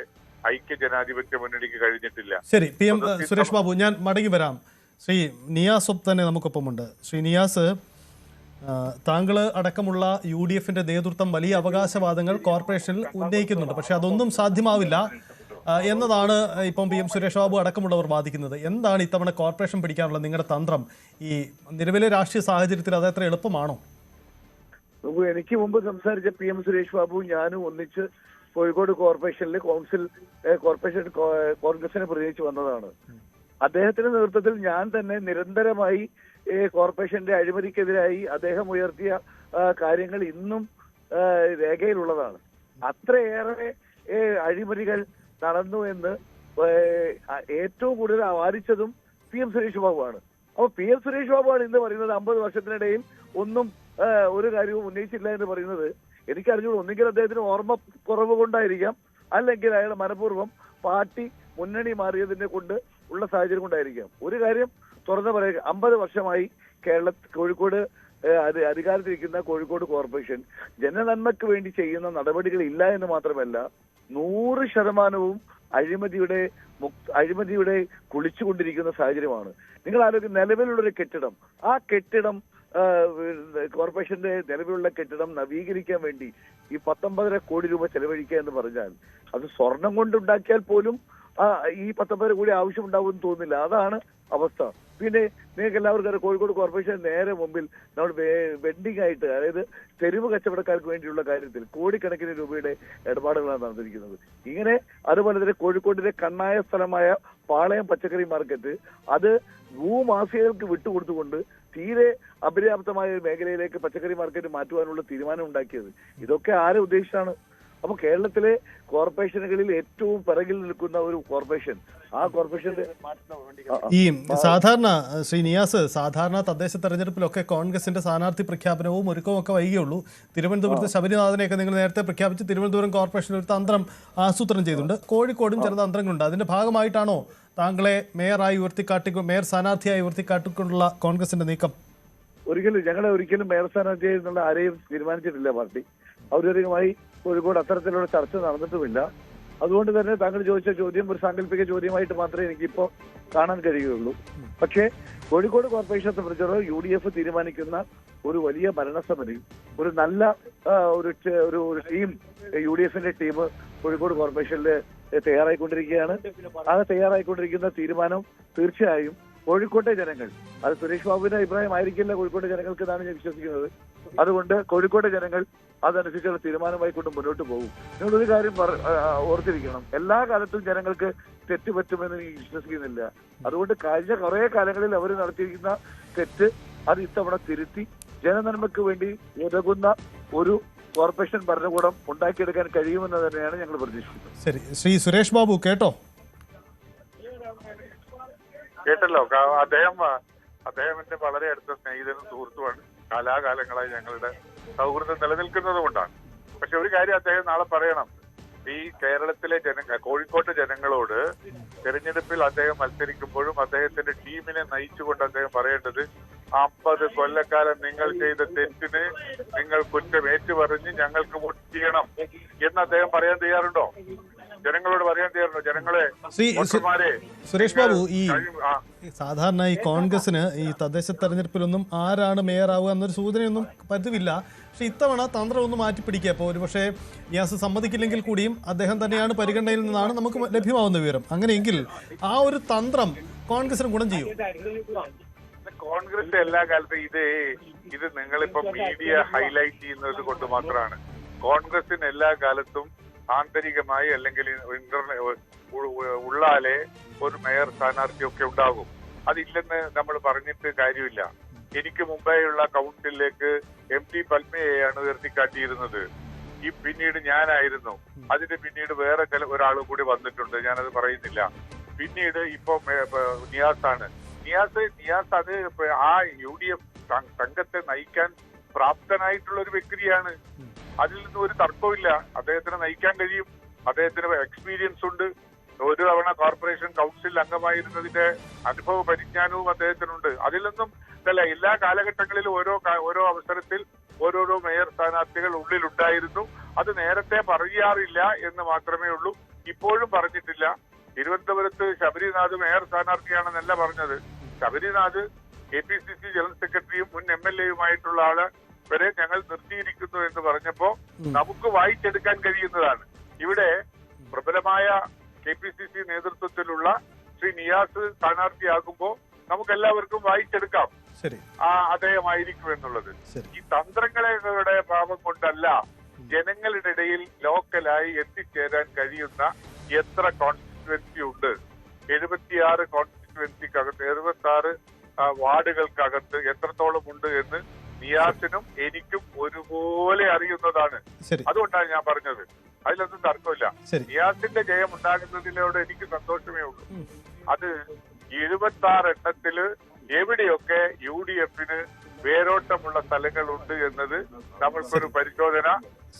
ഐക്യജനാധിപത്യ മുന്നണിക്ക് കഴിഞ്ഞിട്ടില്ല. ശരി, PM സുരേഷ് ബാബു, ഞാൻ മടങ്ങി വരാം. ശ്രീ നിയാസ് തന്നെ നമുക്കൊപ്പമുണ്ട്. ശ്രീ നിയാസ്, താങ്കൾ അടക്കമുള്ള UDFന്റെ നേതൃത്വം വലിയ അവകാശവാദങ്ങൾ കോർപ്പറേഷനിൽ ഉന്നയിക്കുന്നുണ്ട്. പക്ഷെ അതൊന്നും സാധ്യമാവില്ല എന്നതാണ് ഇപ്പം PM സുരേഷ് ബാബു അടക്കമുള്ളവർ വാദിക്കുന്നത്. എന്താണ് ഇത്തവണ കോർപ്പറേഷൻ പിടിക്കാനുള്ള നിങ്ങളുടെ തന്ത്രം? ഈ നിലവിലെ രാഷ്ട്രീയ സാഹചര്യത്തിൽ അത് അത്ര എളുപ്പമാണോ? എനിക്ക് മുമ്പ് സംസാരിച്ച PM സുരേഷ് ബാബു ഞാനും ഒന്നിച്ച് കോഴിക്കോട് കോർപ്പറേഷനിലെ കോർപ്പറേഷൻ കോൺഗ്രസിനെ പ്രതിനിധിച്ച് വന്നതാണ്. അദ്ദേഹത്തിന്റെ നേതൃത്വത്തിൽ ഞാൻ തന്നെ നിരന്തരമായി കോർപ്പറേഷന്റെ അഴിമതിക്കെതിരായി അദ്ദേഹം ഉയർത്തിയ കാര്യങ്ങൾ ഇന്നും രേഖയിലുള്ളതാണ്. അത്രയേറെ അഴിമതികൾ നടന്നു എന്ന് ഏറ്റവും കൂടുതൽ വാദിച്ചതും PM സുരേഷ് ബാബുവാണ്. അപ്പൊ PM സുരേഷ് ബാബുവാണ് ഇന്ന് പറയുന്നത് 50 വർഷത്തിനിടയിൽ ഒന്നും ഒരു കാര്യവും ഉന്നയിച്ചില്ല എന്ന് പറയുന്നത് എനിക്കറിഞ്ഞൂടെ. ഒന്നുകിൽ അദ്ദേഹത്തിന് ഓർമ്മ കുറവ് കൊണ്ടായിരിക്കാം, അല്ലെങ്കിൽ അയാൾ മനഃപൂർവ്വം പാർട്ടി മുന്നണി മാറിയതിനെ കൊണ്ട് ഉള്ള സാഹചര്യം കൊണ്ടായിരിക്കാം. ഒരു കാര്യം തുറന്നു പറയുക, 50 വർഷമായി കോഴിക്കോട് അധികാരത്തിലിരിക്കുന്ന കോഴിക്കോട് കോർപ്പറേഷൻ ജനനന്മയ്ക്ക് വേണ്ടി ചെയ്യുന്ന നടപടികൾ ഇല്ല എന്ന് മാത്രമല്ല 100% അഴിമതിയുടെ കുളിച്ചുകൊണ്ടിരിക്കുന്ന സാഹചര്യമാണ്. നിങ്ങൾ ആലോചിക്കുന്ന നിലവിലുള്ളൊരു കെട്ടിടം, ആ കെട്ടിടം കോർപ്പറേഷന്റെ നിലവിലുള്ള കെട്ടിടം നവീകരിക്കാൻ വേണ്ടി ഈ 19.5 കോടി രൂപ ചെലവഴിക്കുക എന്ന് പറഞ്ഞാൽ അത് സ്വർണം കൊണ്ടുണ്ടാക്കിയാൽ പോലും ഈ 19 കോടി ആവശ്യമുണ്ടാവുമെന്ന് തോന്നുന്നില്ല. അതാണ് അവസ്ഥ. പിന്നെ നിങ്ങൾക്ക് എല്ലാവർക്കും കോഴിക്കോട് കോർപ്പറേഷൻ നേരെ മുമ്പിൽ നമ്മൾ വെൻഡിങ് ആയിട്ട്, അതായത് തെരുവ് കച്ചവടക്കാർക്ക് വേണ്ടിയുള്ള കാര്യത്തിൽ കോടിക്കണക്കിന് രൂപയുടെ ഇടപാടുകളാണ് നടന്നിരിക്കുന്നത്. ഇങ്ങനെ അതുപോലെ തന്നെ കോഴിക്കോടിന്റെ കണ്ണായ സ്ഥലമായ പാളയം പച്ചക്കറി മാർക്കറ്റ് അത് ഭൂമാഫിയകൾക്ക് വിട്ടുകൊടുത്തുകൊണ്ട് തീരെ അപര്യാപ്തമായ ഒരു മേഖലയിലേക്ക് പച്ചക്കറി മാർക്കറ്റ് മാറ്റുവാനുള്ള തീരുമാനം ഉണ്ടാക്കിയത്. ഇതൊക്കെ ആരെ ഉദ്ദേശിച്ചാണ്? അപ്പൊ കേരളത്തിലെ കോർപ്പറേഷനുകളിൽ ഏറ്റവും പിറകിൽ നിൽക്കുന്ന ഒരു കോർപ്പറേഷൻ, ആ കോർപ്പറേഷന്റെ ഈ സാധാരണ ശ്രീ നിയാസ്, സാധാരണ തദ്ദേശ തെരഞ്ഞെടുപ്പിലൊക്കെ കോൺഗ്രസിന്റെ സ്ഥാനാർത്ഥി പ്രഖ്യാപനവും ഒരുക്കവും ഒക്കെ വൈകിയുള്ളൂ. തിരുവനന്തപുരത്ത് ശബരിനാഥനെയൊക്കെ നിങ്ങൾ നേരത്തെ പ്രഖ്യാപിച്ച് തിരുവനന്തപുരം കോർപ്പറേഷൻ ഒരു തന്ത്രം ആസൂത്രണം ചെയ്തിട്ടുണ്ട്. കോഴിക്കോടും ചില തന്ത്രങ്ങളുണ്ട്. അതിന്റെ ഭാഗമായിട്ടാണോ താങ്കളെ മേയർ സ്ഥാനാർത്ഥിയായി ഉയർത്തിക്കാട്ടിക്കൊണ്ടുള്ള കോൺഗ്രസിന്റെ നീക്കം? ഞങ്ങളെ ഒരിക്കലും മേയർ സ്ഥാനാർത്ഥിയായി എന്നുള്ള ആരെയും തീരുമാനിച്ചിട്ടില്ല പാർട്ടി. ഔദ്യോഗികമായി കോഴിക്കോട് അത്തരത്തിലുള്ള ചർച്ച നടന്നിട്ടുമില്ല. അതുകൊണ്ട് തന്നെ താങ്കൾ ചോദിച്ച ചോദ്യം ഒരു സാങ്കല്പിക ചോദ്യമായിട്ട് മാത്രമേ എനിക്കിപ്പോ കാണാൻ കഴിയുകയുള്ളൂ. പക്ഷേ കോഴിക്കോട് കോർപ്പറേഷനെ സംബന്ധിച്ചിടത്തോളം UDF തീരുമാനിക്കുന്ന ഒരു വലിയ ഭരണസമിതി, ഒരു നല്ല ഒരു ടീം, UDFന്റെ ടീം കോഴിക്കോട് കോർപ്പറേഷനിൽ തയ്യാറായിക്കൊണ്ടിരിക്കുകയാണ്. ആ തയ്യാറായിക്കൊണ്ടിരിക്കുന്ന തീരുമാനം തീർച്ചയായും കോഴിക്കോട്ടെ ജനങ്ങൾ, അത് സുരേഷ് ബാബുവിന്റെ അഭിപ്രായമായിരിക്കില്ല കോഴിക്കോട്ടെ ജനങ്ങൾക്ക് എന്നാണ് ഞാൻ വിശ്വസിക്കുന്നത്. അതുകൊണ്ട് കോഴിക്കോട്ടെ ജനങ്ങൾ അതനുസരിച്ചുള്ള തീരുമാനമായിക്കൊണ്ട് മുന്നോട്ട് പോകും. നിങ്ങളൊരു കാര്യം ഓർത്തിരിക്കണം, എല്ലാ കാലത്തും ജനങ്ങൾക്ക് തെറ്റുപറ്റുമെന്ന് എനിക്ക് വിശ്വസിക്കുന്നില്ല. അതുകൊണ്ട് കഴിഞ്ഞ കുറെ കാലങ്ങളിൽ അവർ നടത്തിയിരിക്കുന്ന തെറ്റ് അത് ഇത്തവണ തിരുത്തി ജനനന്മയ്ക്ക് വേണ്ടി ഉതകുന്ന ഒരു കോർപ്പറേഷൻ ഭരണകൂടം ഉണ്ടാക്കിയെടുക്കാൻ കഴിയുമെന്ന് തന്നെയാണ് ഞങ്ങൾ പ്രതീക്ഷിക്കുന്നത്. ശരി, ശ്രീ സുരേഷ് ബാബു കേട്ടോ? കേട്ടല്ലോ. അദ്ദേഹം എന്റെ വളരെ അടുത്ത സ്നേഹിതനും സുഹൃത്തുമാണ്. കാലാകാലങ്ങളായി ഞങ്ങളുടെ സൗഹൃദം നിലനിൽക്കുന്നത് കൊണ്ടാണ്. പക്ഷെ ഒരു കാര്യം അദ്ദേഹം നാളെ പറയണം. ഈ കേരളത്തിലെ കോഴിക്കോട്ടെ ജനങ്ങളോട് തെരഞ്ഞെടുപ്പിൽ അദ്ദേഹം മത്സരിക്കുമ്പോഴും അദ്ദേഹത്തിന്റെ ടീമിനെ നയിച്ചുകൊണ്ട് അദ്ദേഹം പറയേണ്ടത് 50 കൊല്ലക്കാലം നിങ്ങൾ ചെയ്ത തെറ്റിന് നിങ്ങൾ കുറ്റം ഏറ്റുപറഞ്ഞ് ഞങ്ങൾക്ക് വോട്ട് ചെയ്യണം എന്ന് അദ്ദേഹം പറയാൻ തയ്യാറുണ്ടോ? ജനങ്ങളോട് പറയാൻ തയ്യാറുണ്ടോ? ജനങ്ങളെ സുരേഷ് ബാബു, ഈ സാധാരണ ഈ കോൺഗ്രസിന് ഈ തദ്ദേശ തെരഞ്ഞെടുപ്പിലൊന്നും ആരാണ് മേയറാവുക എന്നൊരു സൂചനയൊന്നും പതിവില്ല. പക്ഷെ ഇത്തവണ തന്ത്രം ഒന്ന് മാറ്റിപ്പിടിക്കുക. അപ്പോൾ ഒരുപക്ഷെ നിയാസ് സമ്മതിക്കില്ലെങ്കിൽ കൂടിയും അദ്ദേഹം തന്നെയാണ് പരിഗണനയിൽ നിന്നാണ് നമുക്ക് ലഭ്യമാവുന്ന വിവരം. അങ്ങനെയെങ്കിൽ ആ ഒരു തന്ത്രം കോൺഗ്രസിന് ഗുണം ചെയ്യും. കോൺഗ്രസ് എല്ലാ കാലത്തും ഇത് നിങ്ങളിപ്പോ മീഡിയ ഹൈലൈറ്റ് ചെയ്യുന്നത് കൊണ്ട് മാത്രമാണ്. കോൺഗ്രസിന് എല്ലാ കാലത്തും ആന്തരികമായി അല്ലെങ്കിൽ ഉള്ളാലെ ഒരു മേയർ സ്ഥാനാർത്ഥിയൊക്കെ ഉണ്ടാകും. അതില്ലെന്ന് നമ്മൾ പറഞ്ഞിട്ട് കാര്യമില്ല. എനിക്ക് മുമ്പേയുള്ള കൗൺസിലിലേക്ക് MT പത്മയെയാണ് ഉയർത്തിക്കാട്ടിയിരുന്നത്. പിന്നീട് ഞാനായിരുന്നു. അതിന് പിന്നീട് വേറെ ഒരാൾ കൂടി വന്നിട്ടുണ്ട്, ഞാനത് പറയുന്നില്ല. പിന്നീട് ഇപ്പൊ നിയാസാണ്. നിയാസ് അത് ആ UDF സംഘത്തെ നയിക്കാൻ പ്രാപ്തനായിട്ടുള്ള ഒരു വ്യക്തിയാണ്. അതിൽ നിന്നും ഒരു തർക്കമില്ല. അദ്ദേഹത്തിന് നയിക്കാൻ കഴിയും. അദ്ദേഹത്തിന് എക്സ്പീരിയൻസ് ഉണ്ട്. ഒരു തവണ കോർപ്പറേഷൻ കൗൺസിൽ അംഗമായിരുന്നതിന്റെ അനുഭവ പരിജ്ഞാനവും അദ്ദേഹത്തിനുണ്ട്. അതിലൊന്നും എല്ലാ കാലഘട്ടങ്ങളിലും ഓരോ അവസരത്തിൽ ഓരോരോ മേയർ സ്ഥാനാർത്ഥികൾ ഉള്ളിലുണ്ടായിരുന്നു. അത് നേരത്തെ പറയാറില്ല എന്ന് മാത്രമേ ഉള്ളൂ. ഇപ്പോഴും പറഞ്ഞിട്ടില്ല. തിരുവനന്തപുരത്ത് ശബരിനാഥ് മേയർ സ്ഥാനാർത്ഥിയാണെന്നല്ല പറഞ്ഞത്. ശബരിനാഥ് KPCC ജനറൽ സെക്രട്ടറിയും മുൻ MLA-യുമായിട്ടുള്ള ആള് വരെ ഞങ്ങൾ നിർത്തിയിരിക്കുന്നു എന്ന് പറഞ്ഞപ്പോ നമുക്ക് വായിച്ചെടുക്കാൻ കഴിയുന്നതാണ്. ഇവിടെ പ്രബലമായ KPCC നേതൃത്വത്തിലുള്ള ശ്രീ നിയാസ് സ്ഥാനാർത്ഥിയാകുമ്പോ നമുക്കെല്ലാവർക്കും വായിച്ചെടുക്കാം അദ്ദേഹമായിരിക്കും എന്നുള്ളത്. ഈ തന്ത്രങ്ങളുടെ ഭാവം കൊണ്ടല്ല, ജനങ്ങളുടെ ഇടയിൽ ലോക്കലായി എത്തിച്ചേരാൻ കഴിയുന്ന എത്ര കോൺസ്റ്റിറ്റ്യുവൻസി ഉണ്ട്, 76 കോൺസ്റ്റിറ്റ്യുവൻസിക്കകത്ത് 76 വാർഡുകൾക്കകത്ത് എത്രത്തോളം ഉണ്ട് എന്ന് നിയാസിനും എനിക്കും ഒരുപോലെ അറിയുന്നതാണ്. അതുകൊണ്ടാണ് ഞാൻ പറഞ്ഞത്. അതിലൊന്നും തർക്കമില്ല. നിയാസിന്റെ ജയം ഉണ്ടാകുന്നതിലൂടെ എനിക്ക് സന്തോഷമേ ഉള്ളൂ. അത് 76 എണ്ണത്തില് എവിടെയൊക്കെ UDFന് വേരോട്ടമുള്ള സ്ഥലങ്ങളുണ്ട് എന്നത് നമ്മൾക്കൊരു പരിശോധന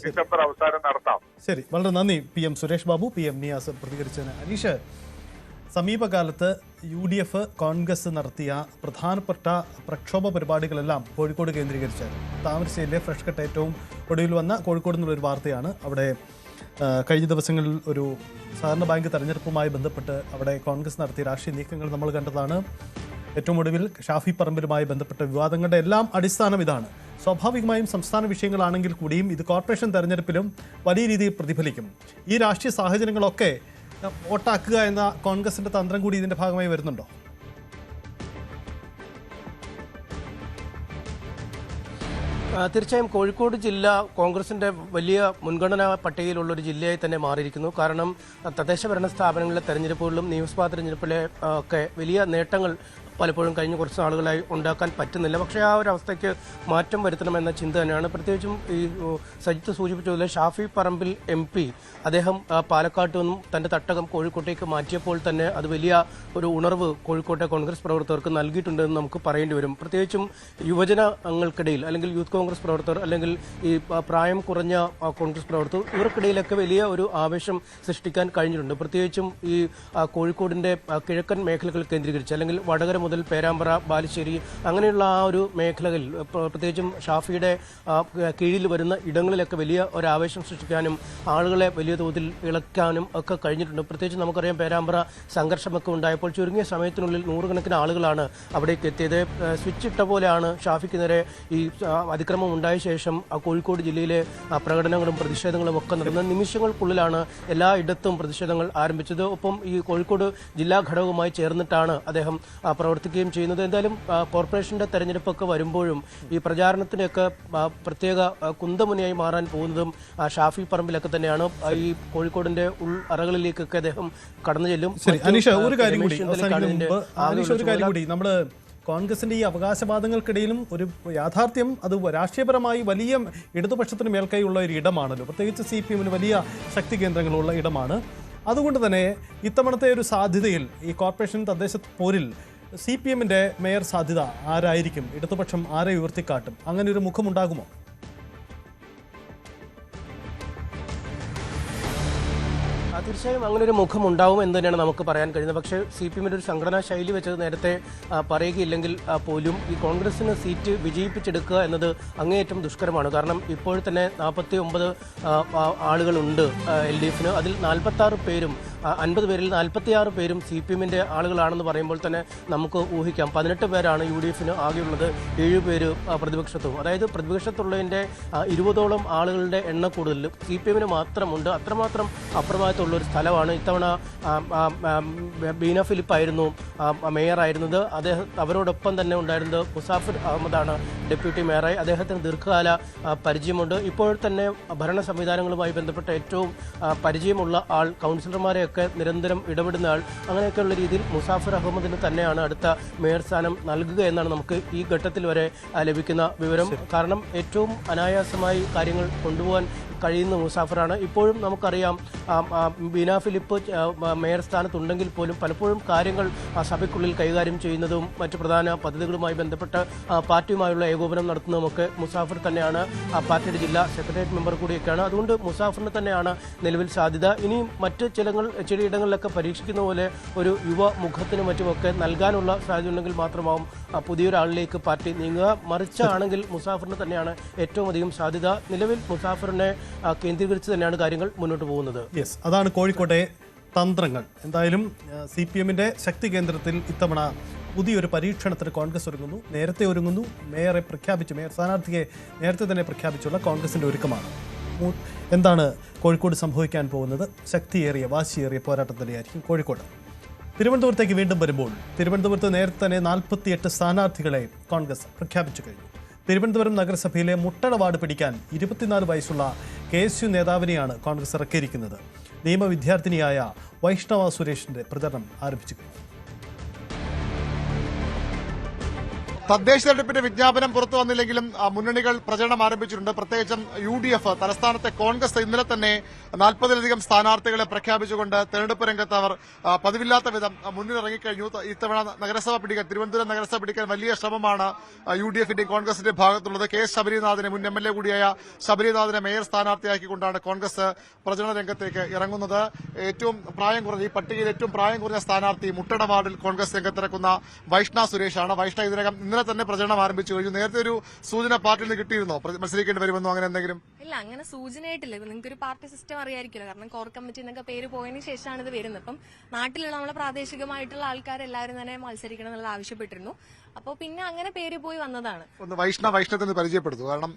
ഡിസംബർ അവസാനം നടത്താം. ശരി, വളരെ നന്ദി PM സുരേഷ് ബാബു, PM നിയാസ് പ്രതികരിച്ചതിന്. അനീഷ്, സമീപകാലത്ത് UDF കോൺഗ്രസ് നടത്തിയ പ്രധാനപ്പെട്ട പ്രക്ഷോഭ പരിപാടികളെല്ലാം കോഴിക്കോട് കേന്ദ്രീകരിച്ചായിരുന്നു. താമരശ്ശേരിയിലെ ഫ്രഷ് കട്ട് ഏറ്റവും ഒടുവിൽ വന്ന കോഴിക്കോട് നിന്നുള്ളൊരു വാർത്തയാണ്. അവിടെ കഴിഞ്ഞ ദിവസങ്ങളിൽ ഒരു സഹകരണ ബാങ്ക് തെരഞ്ഞെടുപ്പുമായി ബന്ധപ്പെട്ട് അവിടെ കോൺഗ്രസ് നടത്തിയ രാഷ്ട്രീയ നീക്കങ്ങൾ നമ്മൾ കണ്ടതാണ്. ഏറ്റവും ഒടുവിൽ ഷാഫി പറമ്പിലുമായി ബന്ധപ്പെട്ട വിവാദങ്ങളുടെ എല്ലാം അടിസ്ഥാനം ഇതാണ്. സ്വാഭാവികമായും സംസ്ഥാന വിഷയങ്ങളാണെങ്കിൽ കൂടിയും ഇത് കോർപ്പറേഷൻ തെരഞ്ഞെടുപ്പിലും വലിയ രീതിയിൽ പ്രതിഫലിക്കും. ഈ രാഷ്ട്രീയ സാഹചര്യങ്ങളൊക്കെ വോട്ടാക്കുക എന്ന കോൺഗ്രസിന്റെ തന്ത്രം കൂടി ഇതിന്റെ ഭാഗമായി വരുന്നുണ്ടോ? തീർച്ചയായും കോഴിക്കോട് ജില്ല കോൺഗ്രസിന്റെ വലിയ മുൻഗണനാ പട്ടികയിലുള്ള ഒരു ജില്ലയായി തന്നെ മാറിയിരിക്കുന്നു. കാരണം തദ്ദേശ ഭരണ സ്ഥാപനങ്ങളിലെ തെരഞ്ഞെടുപ്പുകളിലും നിയമസഭാ തെരഞ്ഞെടുപ്പിലെ ഒക്കെ വലിയ നേട്ടങ്ങൾ പലപ്പോഴും കഴിഞ്ഞ കുറച്ച് നാളുകളായി ഉണ്ടാക്കാൻ പറ്റുന്നില്ല. പക്ഷേ ആ ഒരു അവസ്ഥയ്ക്ക് മാറ്റം വരുത്തണമെന്ന ചിന്ത തന്നെയാണ്. പ്രത്യേകിച്ചും ഈ സജിത്ത് സൂചിപ്പിച്ചതുപോലെ ഷാഫി പറമ്പിൽ MP അദ്ദേഹം പാലക്കാട്ട് നിന്നും തന്റെ തട്ടകം കോഴിക്കോട്ടേക്ക് മാറ്റിയപ്പോൾ തന്നെ അത് വലിയ ഒരു ഉണർവ് കോഴിക്കോട്ടെ കോൺഗ്രസ് പ്രവർത്തകർക്ക് നൽകിയിട്ടുണ്ടെന്ന് നമുക്ക് പറയേണ്ടി വരും. പ്രത്യേകിച്ചും യുവജനങ്ങൾക്കിടയിൽ അല്ലെങ്കിൽ യൂത്ത് കോൺഗ്രസ് പ്രവർത്തകർ അല്ലെങ്കിൽ ഈ പ്രായം കുറഞ്ഞ കോൺഗ്രസ് പ്രവർത്തകർ ഇവർക്കിടയിലൊക്കെ വലിയ ഒരു ആവേശം സൃഷ്ടിക്കാൻ കഴിഞ്ഞിട്ടുണ്ട്. പ്രത്യേകിച്ചും ഈ കോഴിക്കോടിന്റെ കിഴക്കൻ മേഖലകൾ കേന്ദ്രീകരിച്ച് അല്ലെങ്കിൽ വടകര മുതൽ പേരാമ്പ്ര, ബാലുശ്ശേരി അങ്ങനെയുള്ള ആ ഒരു മേഖലകളിൽ പ്രത്യേകിച്ചും ഷാഫിയുടെ കീഴിൽ വരുന്ന ഇടങ്ങളിലൊക്കെ വലിയ ഒരു ആവേശം സൃഷ്ടിക്കാനും ആളുകളെ വലിയ തോതിൽ ഇളക്കാനും ഒക്കെ കഴിഞ്ഞിട്ടുണ്ട്. പ്രത്യേകിച്ച് നമുക്കറിയാം പേരാമ്പ്ര സംഘർഷമൊക്കെ ഉണ്ടായപ്പോൾ ചുരുങ്ങിയ സമയത്തിനുള്ളിൽ നൂറുകണക്കിന് ആളുകളാണ് അവിടേക്ക് എത്തിയത്. സ്വിച്ച് ഇട്ട പോലെയാണ് ഷാഫിക്ക് നേരെ ഈ അതിക്രമം ഉണ്ടായ ശേഷം കോഴിക്കോട് ജില്ലയിലെ പ്രകടനങ്ങളും പ്രതിഷേധങ്ങളും ഒക്കെ നടന്ന നിമിഷങ്ങൾക്കുള്ളിലാണ് എല്ലായിടത്തും പ്രതിഷേധങ്ങൾ ആരംഭിച്ചത്. ഒപ്പം ഈ കോഴിക്കോട് ജില്ലാ ഘടകവുമായി ചേർന്നിട്ടാണ് അദ്ദേഹം പ്രവർത്തിക്കുകയും ചെയ്യുന്നത്. എന്തായാലും കോർപ്പറേഷന്റെ തെരഞ്ഞെടുപ്പൊക്കെ വരുമ്പോഴും ഈ പ്രചാരണത്തിനൊക്കെ പ്രത്യേക കുന്തമുനയായി മാറാൻ പോകുന്നതും ഷാഫി പറമ്പിലൊക്കെ തന്നെയാണ് ഈ കോഴിക്കോടിന്റെ അറകളിലേക്കൊക്കെ അദ്ദേഹം കടന്നു ചെല്ലും. അനീഷ ഒരു കാര്യം കൂടി നമ്മള് കോൺഗ്രസിന്റെ ഈ അവകാശവാദങ്ങൾക്കിടയിലും ഒരു യാഥാർത്ഥ്യം അത് രാഷ്ട്രീയപരമായി വലിയ ഇടതുപക്ഷത്തിന് മേൽക്കൈയുള്ള ഒരു ഇടമാണല്ലോ, പ്രത്യേകിച്ച് CPM വലിയ ശക്തി കേന്ദ്രങ്ങളുള്ള ഇടമാണ്. അതുകൊണ്ട് തന്നെ ഇത്തവണത്തെ ഒരു സാധ്യതയിൽ ഈ കോർപ്പറേഷൻ തദ്ദേശ പോരിൽ CPMന്റെ മേയർ സാധ്യത ആരായിരിക്കും? ഇടതുപക്ഷം ആരെ ഉയർത്തിക്കാട്ടും? അങ്ങനെ ഒരു മുഖമുണ്ടാകുമോ? തീർച്ചയായും അങ്ങനെ ഒരു മുഖം ഉണ്ടാവും എന്ന് തന്നെയാണ് നമുക്ക് പറയാൻ കഴിയുന്നത്. പക്ഷേ CPMന്റെ ഒരു സംഘടനാ ശൈലി വെച്ചത് നേരത്തെ പറയുകയില്ലെങ്കിൽ പോലും ഈ കോൺഗ്രസിന് സീറ്റ് വിജയിപ്പിച്ചെടുക്കുക എന്നത് അങ്ങേയറ്റം ദുഷ്കരമാണ്. കാരണം ഇപ്പോൾ തന്നെ 49 ആളുകളുണ്ട് LDFന്. അതിൽ 46 പേരും 50 പേരിൽ 46 പേരും CPMന്റെ ആളുകളാണെന്ന് പറയുമ്പോൾ തന്നെ നമുക്ക് ഊഹിക്കാം 18 പേരാണ് UDFന് ആകെയുള്ളത്, 7 പേര് പ്രതിപക്ഷത്തും. അതായത് പ്രതിപക്ഷത്തുള്ളതിന്റെ 20ഓളം ആളുകളുടെ എണ്ണ കൂടുതൽ CPMന് മാത്രമുണ്ട്. അത്രമാത്രം അപ്രമാദത്തുള്ള ഒരു സ്ഥലമാണ്. ഇത്തവണ ബീന ഫിലിപ്പ് ആയിരുന്നു മേയറായിരുന്നത്. അവരോടൊപ്പം തന്നെ ഉണ്ടായിരുന്നത് മുസാഫിർ അഹമ്മദാണ് ഡെപ്യൂട്ടി മേയറായി. അദ്ദേഹത്തിന് ദീർഘകാല പരിചയമുണ്ട്. ഇപ്പോൾ തന്നെ ഭരണ സംവിധാനങ്ങളുമായി ബന്ധപ്പെട്ട ഏറ്റവും പരിചയമുള്ള ആൾ, കൗൺസിലർമാരെയൊക്കെ നിരന്തരം ഇടപെടുന്ന ആൾ. അങ്ങനെയൊക്കെയുള്ള രീതിയിൽ മുസാഫിർ അഹമ്മദിന് തന്നെയാണ് അടുത്ത മേയർ സ്ഥാനം നൽകുക എന്നാണ് നമുക്ക് ഈ ഘട്ടത്തിൽ വരെ ലഭിക്കുന്ന വിവരം. കാരണം ഏറ്റവും അനായാസമായി കാര്യങ്ങൾ കൊണ്ടുപോകാൻ കഴിയുന്ന മുസാഫറാണ്. ഇപ്പോഴും നമുക്കറിയാം ബീന ഫിലിപ്പ് മേയർ സ്ഥാനത്തുണ്ടെങ്കിൽ പോലും പലപ്പോഴും കാര്യങ്ങൾ സഭയ്ക്കുള്ളിൽ കൈകാര്യം ചെയ്യുന്നതും മറ്റു പ്രധാന പദ്ധതികളുമായി ബന്ധപ്പെട്ട് പാർട്ടിയുമായുള്ള ഏകോപനം നടത്തുന്നതുമൊക്കെ മുസാഫർ തന്നെയാണ്. പാർട്ടിയുടെ ജില്ലാ സെക്രട്ടേറിയറ്റ് മെമ്പർ കൂടിയൊക്കെയാണ്. അതുകൊണ്ട് മുസാഫറിന് തന്നെയാണ് നിലവിൽ സാധ്യത. ഇനി മറ്റ് ചിലയിടങ്ങളിലൊക്കെ പരീക്ഷിക്കുന്ന പോലെ ഒരു യുവ മുഖത്തിനും മറ്റുമൊക്കെ നൽകാനുള്ള സാധ്യത ഉണ്ടെങ്കിൽ മാത്രമാവും പുതിയൊരാളിലേക്ക് പാർട്ടി നീങ്ങുക. മറിച്ചാണെങ്കിൽ മുസാഫറിന് തന്നെയാണ് ഏറ്റവും അധികം സാധ്യത. നിലവിൽ മുസാഫറിനെ കേന്ദ്രീകരിച്ച് തന്നെയാണ് കാര്യങ്ങൾ മുന്നോട്ട് പോകുന്നത്. യെസ്, അതാണ് കോഴിക്കോട്ടെ തന്ത്രങ്ങൾ. എന്തായാലും CPMന്റെ ശക്തി കേന്ദ്രത്തിൽ ഇത്തവണ പുതിയൊരു പരീക്ഷണത്തിന് കോൺഗ്രസ് ഒരുങ്ങുന്നു, നേരത്തെ ഒരുങ്ങുന്നു. മേയർ സ്ഥാനാർത്ഥിയെ നേരത്തെ തന്നെ പ്രഖ്യാപിച്ചുള്ള കോൺഗ്രസിന്റെ ഒരുക്കമാണ്. എന്താണ് കോഴിക്കോട് സംഭവിക്കാൻ പോകുന്നത്? ശക്തിയേറിയ വാശിയേറിയ പോരാട്ടം തന്നെയായിരിക്കും കോഴിക്കോട്. തിരുവനന്തപുരത്തേക്ക് വീണ്ടും വരുമ്പോൾ തിരുവനന്തപുരത്ത് നേരത്തെ തന്നെ 48 സ്ഥാനാർത്ഥികളെ കോൺഗ്രസ് പ്രഖ്യാപിച്ചു കഴിഞ്ഞു. തിരുവനന്തപുരം നഗരസഭയിലെ മുട്ടട വാർഡ് പിടിക്കാൻ 24 വയസ്സുള്ള KSU നേതാവിനെയാണ് കോൺഗ്രസ് ഇറക്കിയിരിക്കുന്നത്. നിയമവിദ്യാർത്ഥിനിയായ വൈഷ്ണവ സുരേഷിന്റെ പ്രചരണം ആരംഭിച്ചു കഴിഞ്ഞു. തദ്ദേശ തെരഞ്ഞെടുപ്പിന്റെ വിജ്ഞാപനം പുറത്തു വന്നില്ലെങ്കിലും മുന്നണികൾ പ്രചരണം ആരംഭിച്ചിട്ടുണ്ട്. പ്രത്യേകിച്ചും UDF തലസ്ഥാനത്തെ കോൺഗ്രസ് ഇന്നലെ തന്നെ 40-ലധികം സ്ഥാനാർത്ഥികളെ പ്രഖ്യാപിച്ചുകൊണ്ട് തെരഞ്ഞെടുപ്പ് രംഗത്ത് അവർ പതിവില്ലാത്ത വിധം മുന്നിലിറങ്ങിക്കഴിഞ്ഞു. ഇത്തവണ തിരുവനന്തപുരം നഗരസഭ പിടിക്കാൻ വലിയ ശ്രമമാണ് UDFന്റെയും കോൺഗ്രസിന്റെയും ഭാഗത്തുള്ളത്. KS ശബരിനാഥിനെ, മുൻ MLA കൂടിയായ ശബരിനാഥിനെ മേയർ സ്ഥാനാർത്ഥിയാക്കിക്കൊണ്ടാണ് കോൺഗ്രസ് പ്രചരണ രംഗത്തേക്ക് ഇറങ്ങുന്നത്. ഈ പട്ടികയിൽ ഏറ്റവും പ്രായം കുറഞ്ഞ സ്ഥാനാർത്ഥി മുട്ടട വാർഡിൽ കോൺഗ്രസ് രംഗത്തിറക്കുന്ന വൈഷ്ണവ സുരേഷാണ്. വൈഷ്ണവ ഇതിനകം ഇന്നലെ തന്നെ പ്രചരണം ആരംഭിച്ചു കഴിഞ്ഞു. നേരത്തെ ഒരു സൂചന പാർട്ടിയിൽ നിന്ന് കിട്ടിയിരുന്നോ മത്സരിക്കേണ്ടി വരുമെന്നോ അങ്ങനെ എന്തെങ്കിലും? ഇല്ല, അങ്ങനെ സൂചനയായിട്ടില്ല. നിങ്ങൾക്ക് ഒരു പാർട്ടി സിസ്റ്റം അറിയായിരിക്കുമല്ലോ. കാരണം കോർ കമ്മിറ്റി എന്നൊക്കെ പേര് പോയതിനു ശേഷമാണ് ഇത് വരുന്നത്. അപ്പം നാട്ടിലുള്ള നമ്മളെ പ്രാദേശികമായിട്ടുള്ള ആൾക്കാരെല്ലാവരും തന്നെ മത്സരിക്കണം എന്നുള്ളത് ആവശ്യപ്പെട്ടിരുന്നു. അപ്പോൾ പിന്നെ അങ്ങനെ പേര് പോയി വന്നതാണ്. ഒന്ന് വൈഷ്ണവത്തിന് പരിചയപ്പെടുത്തു. കാരണം